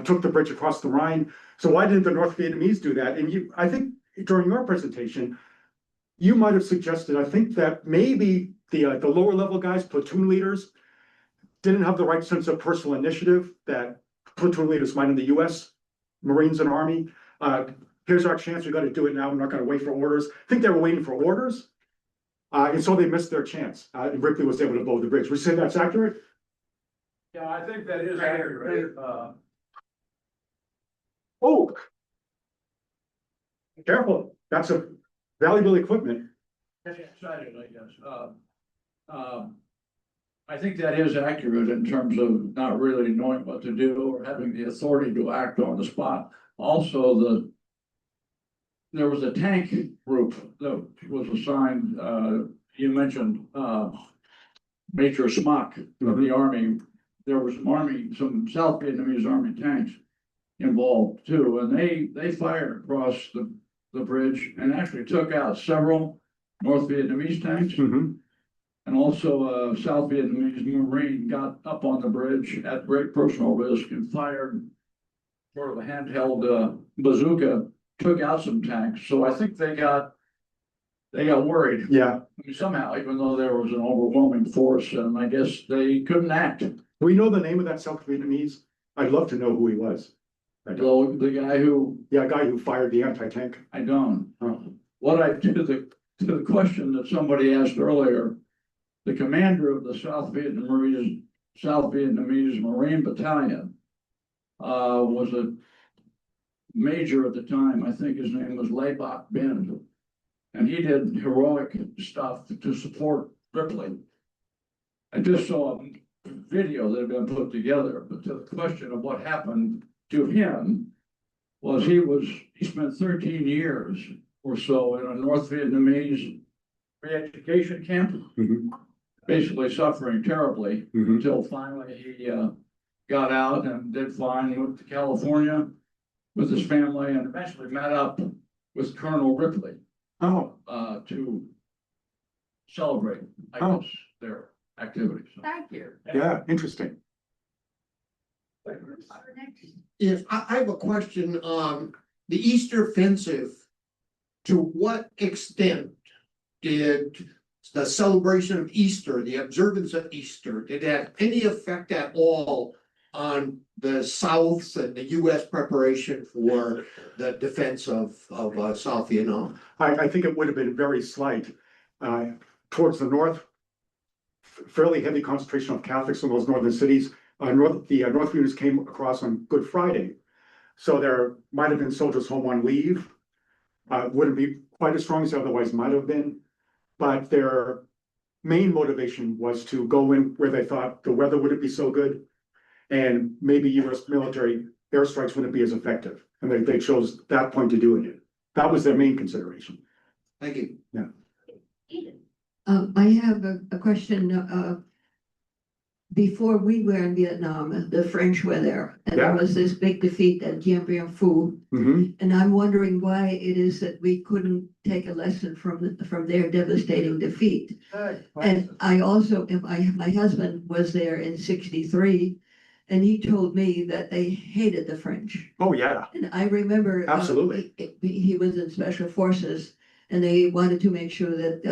took the bridge across the Rhine. So why didn't the North Vietnamese do that? And I think during your presentation, you might have suggested, I think that maybe the lower level guys, platoon leaders, didn't have the right sense of personal initiative that platoon leaders might in the US, Marines and Army. Here's our chance, we got to do it now, we're not going to wait for orders. I think they were waiting for orders. And so they missed their chance. And Ripley was able to blow the bridge. Would you say that's accurate? yeah, I think that is accurate. Oh. Careful, that's a valuable equipment. Excited, I guess. I think that is accurate in terms of not really knowing what to do or having the authority to act on the spot. Also, there was a tank group that was assigned, you mentioned, Major Smock of the Army. There was some South Vietnamese Army tanks involved too, and they fired across the bridge and actually took out several North Vietnamese tanks. Mm-hmm. And also a South Vietnamese Marine got up on the bridge at great personal risk and fired sort of a handheld bazooka took out some tanks, so I think they got worried. Yeah, I mean, somehow, even though there was an overwhelming force, and I guess they couldn't act. do we know the name of that South Vietnamese? I'd love to know who he was. I don't. So the guy who, Yeah, a guy who fired the anti-tank. I don't, Oh. what I, to the question that somebody asked earlier, the commander of the South Vietnamese Marine Battalion was a major at the time. I think his name was Laibach Ben. And he did heroic stuff to support Ripley. I just saw a video that had been put together, but to the question of what happened to him was he spent 13 years or so in a North Vietnamese re-education camp, Mhm. basically suffering terribly Mhm. until finally he got out and did fine, moved to California with his family and eventually met up with Colonel Ripley Oh, to celebrate, I Oh. guess, their activities. Thank you. yeah, interesting. Yes, I have a question on the Easter offensive. To what extent did the celebration of Easter, the observance of Easter, did it have any effect at all on the South and the US preparation for the defense of South Vietnam? I think it would have been very slight. Towards the north, fairly heavy concentration of Catholics in those northern cities. The North Vietnamese came across on Good Friday. So there might have been soldiers home on leave. Wouldn't be quite as strong as it otherwise might have been. But their main motivation was to go in where they thought the weather wouldn't be so good. And maybe US military airstrikes wouldn't be as effective. And they chose that point to doing it. That was their main consideration. Thank you. I have a question. Before we were in Vietnam, the French were there, and there Yeah. was this big defeat at Dien Bien Phu. Mhm. And I'm wondering why it is that we couldn't take a lesson from their devastating defeat. And I also, my husband was there in '63, and he told me that they hated the French. Oh, yeah, And I remember. Absolutely. He was in special forces, and they wanted to make sure that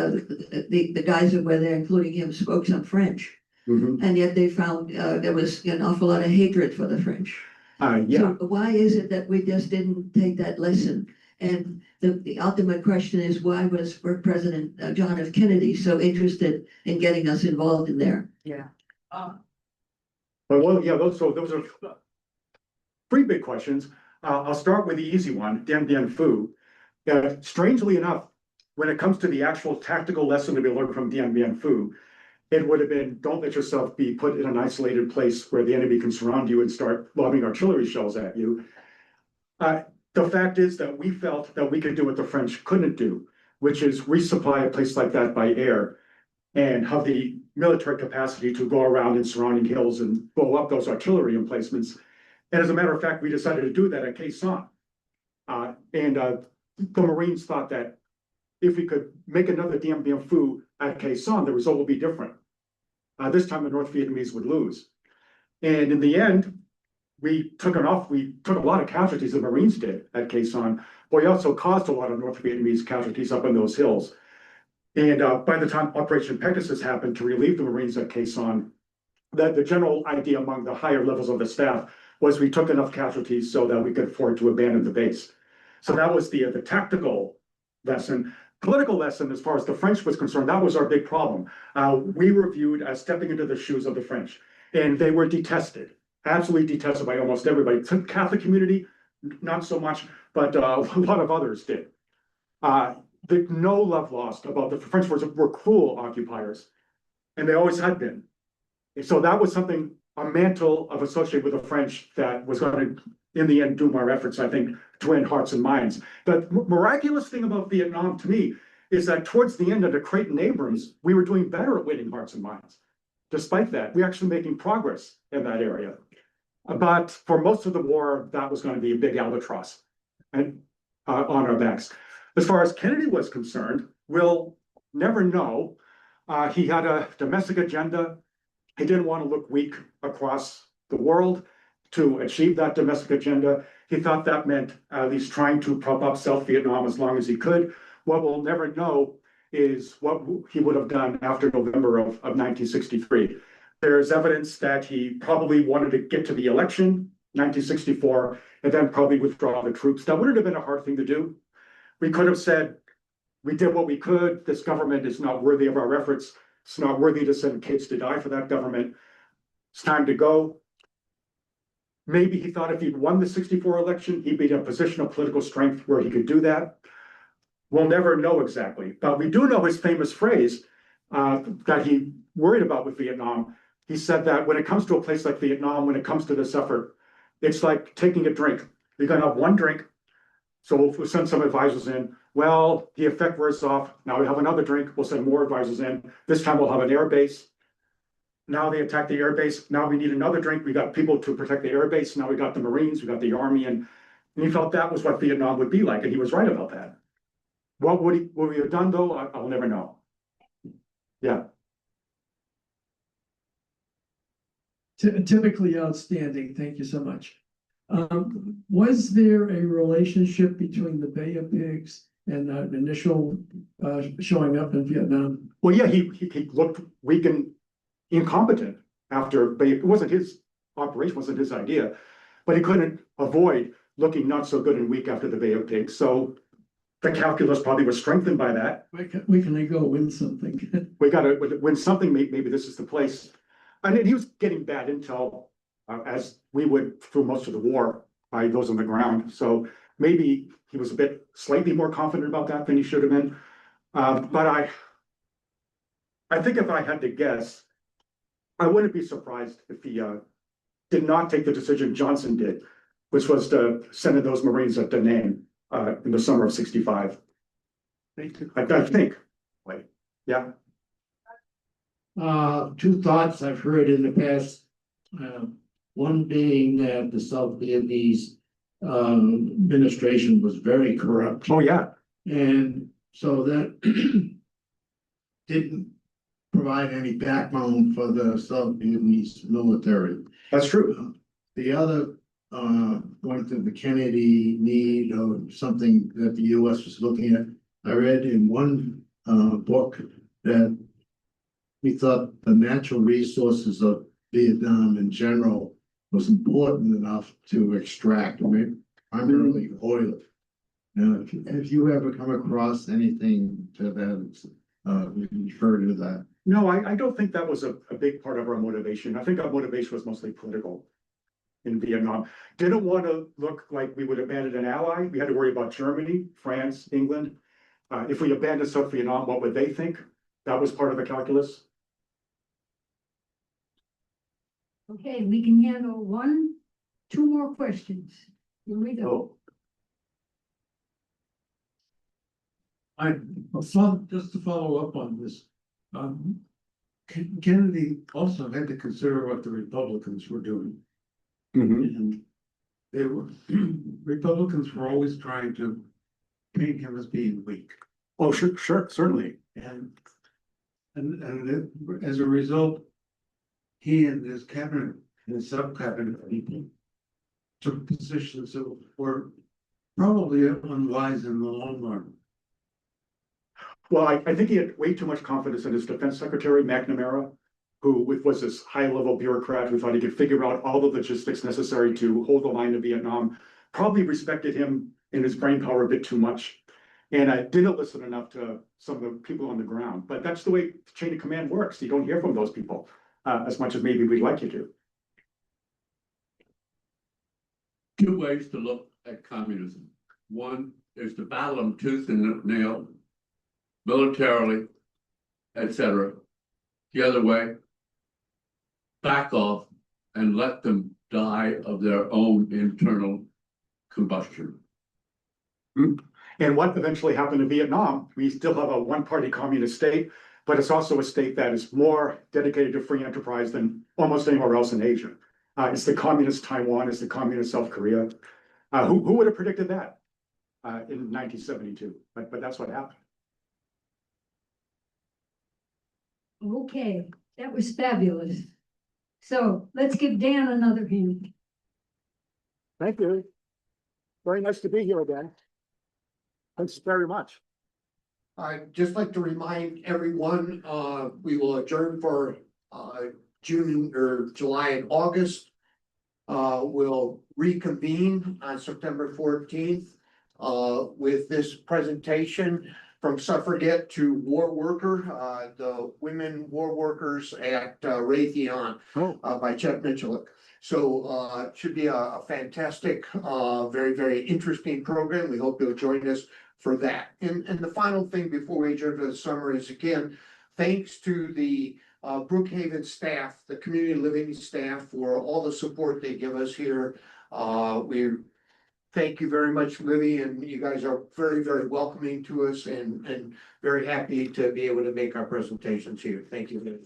the guys that were there, including him, spoke some French. Mhm. And yet they found there was an awful lot of hatred for the French. Yeah, So why is it that we just didn't take that lesson? And the ultimate question is, why was President John F. Kennedy so interested in getting us involved in there? well, yeah, those are three big questions. I'll start with the easy one, Dien Bien Phu. Strangely enough, when it comes to the actual tactical lesson to be learned from Dien Bien Phu, it would have been, don't let yourself be put in an isolated place where the enemy can surround you and start lobbing artillery shells at you. The fact is that we felt that we could do what the French couldn't do, which is resupply a place like that by air and have the military capacity to go around in surrounding hills and blow up those artillery emplacements. And as a matter of fact, we decided to do that at Khe Sanh. The Marines thought that if we could make another Dien Bien Phu at Khe Sanh, the result would be different. This time the North Vietnamese would lose. And in the end, we took a lot of casualties, the Marines did at Khe Sanh, but we also caused a lot of North Vietnamese casualties up in those hills. And by the time Operation Pegasus happened to relieve the Marines at Khe Sanh, that the general idea among the higher levels of the staff was we took enough casualties so that we could afford to abandon the base. So that was the tactical lesson. Political lesson, as far as the French was concerned, that was our big problem. We were viewed as stepping into the shoes of the French, and they were detested, absolutely detested by almost everybody. The Catholic community, not so much, but a lot of others did. No love lost about the French were cruel occupiers, and they always had been. And so that was something, a mantle of associated with the French that was going to, in the end, doom our efforts, I think, to win hearts and minds. The miraculous thing about Vietnam to me is that towards the end under Creighton Abrams, we were doing better at winning hearts and minds. Despite that, we're actually making progress in that area. But for most of the war, that was going to be a big albatross and on our backs. As far as Kennedy was concerned, we'll never know. He had a domestic agenda. He didn't want to look weak across the world. to achieve that domestic agenda. He thought that meant at least trying to prop up South Vietnam as long as he could. What we'll never know is what he would have done after November of 1963. There's evidence that he probably wanted to get to the election, 1964, and then probably withdraw the troops. That wouldn't have been a hard thing to do. We could have said, we did what we could. This government is not worthy of our efforts. It's not worthy to send kids to die for that government. It's time to go. Maybe he thought if he'd won the 64 election, he'd be in a position of political strength where he could do that. We'll never know exactly, but we do know his famous phrase that he worried about with Vietnam. He said that when it comes to a place like Vietnam, when it comes to this effort, it's like taking a drink. You're gonna have one drink, so we'll send some advisors in. Well, the effect wears off. Now we have another drink. We'll send more advisors in. This time we'll have an air base. Now they attack the air base. Now we need another drink. We got people to protect the air base. Now we got the Marines, we got the Army, and he felt that was what Vietnam would be like, and he was right about that. What would we have done though? I'll never know. Yeah. Typically outstanding. Thank you so much. Was there a relationship between the Bay of Pigs and the initial showing up in Vietnam? Well, yeah, he looked weak and incompetent after Bay. It wasn't his operation, wasn't his idea, but he couldn't avoid looking not so good and weak after the Bay of Pigs. So the calculus probably was strengthened by that. We can go win something. We got to win something. Maybe this is the place. And he was getting bad intel, as we would through most of the war by those on the ground. So maybe he was a bit slightly more confident about that than he should have been. But I think if I had to guess, I wouldn't be surprised if he did not take the decision Johnson did, which was to send in those Marines at Da Nang in the summer of '65. I think. Wait, yeah. Two thoughts I've heard in the past. One being that the South Vietnamese administration was very corrupt. Oh, yeah. And so that didn't provide any backbone for the South Vietnamese military. That's true. The other point of the Kennedy need or something that the US was looking at, I read in one book that we thought the natural resources of Vietnam in general was important enough to extract, primarily oil. Now, if you ever come across anything to that, refer to that. No, I don't think that was a big part of our motivation. I think our motivation was mostly political in Vietnam. Didn't want to look like we would abandon an ally. We had to worry about Germany, France, England. If we abandoned South Vietnam, what would they think? That was part of the calculus. Okay, we can handle two more questions. Here we go. Just to follow up on this, Kennedy also had to consider what the Republicans were doing. And they were, Republicans were always trying to paint him as being weak. Oh, sure, certainly. And as a result, he and his cabinet and his sub-cabinet people took positions that were probably unwise in the long run. Well, I think he had way too much confidence in his defense secretary, McNamara, who was this high-level bureaucrat who thought he could figure out all the logistics necessary to hold the line in Vietnam, probably respected him and his brain power a bit too much. And I didn't listen enough to some of the people on the ground. But that's the way the chain of command works. You don't hear from those people as much as maybe we'd like you to. Two ways to look at communism. One is to battle them tooth and nail, militarily, etc. The other way, back off and let them die of their own internal combustion. And what eventually happened in Vietnam, we still have a one-party communist state, but it's also a state that is more dedicated to free enterprise than almost anywhere else in Asia. It's the communist Taiwan, it's the communist South Korea. Who would have predicted that in 1972? But that's what happened. Okay, that was fabulous. So let's give Dan another hand. Thank you. Very nice to be here again. Thanks very much. I'd just like to remind everyone, we will adjourn for, June or July and August. We'll reconvene on September 14th, with this presentation from suffragette to war worker, the women war workers at Raytheon, by Chet Mitchell. So, it should be a fantastic, very, very interesting program. We hope you'll join us for that. And the final thing before we adjourn for the summer is, again, thanks to the Brookhaven staff, the community living staff, for all the support they give us here. We thank you very much, Libby, and you guys are very, very welcoming to us and very happy to be able to make our presentations here. Thank you.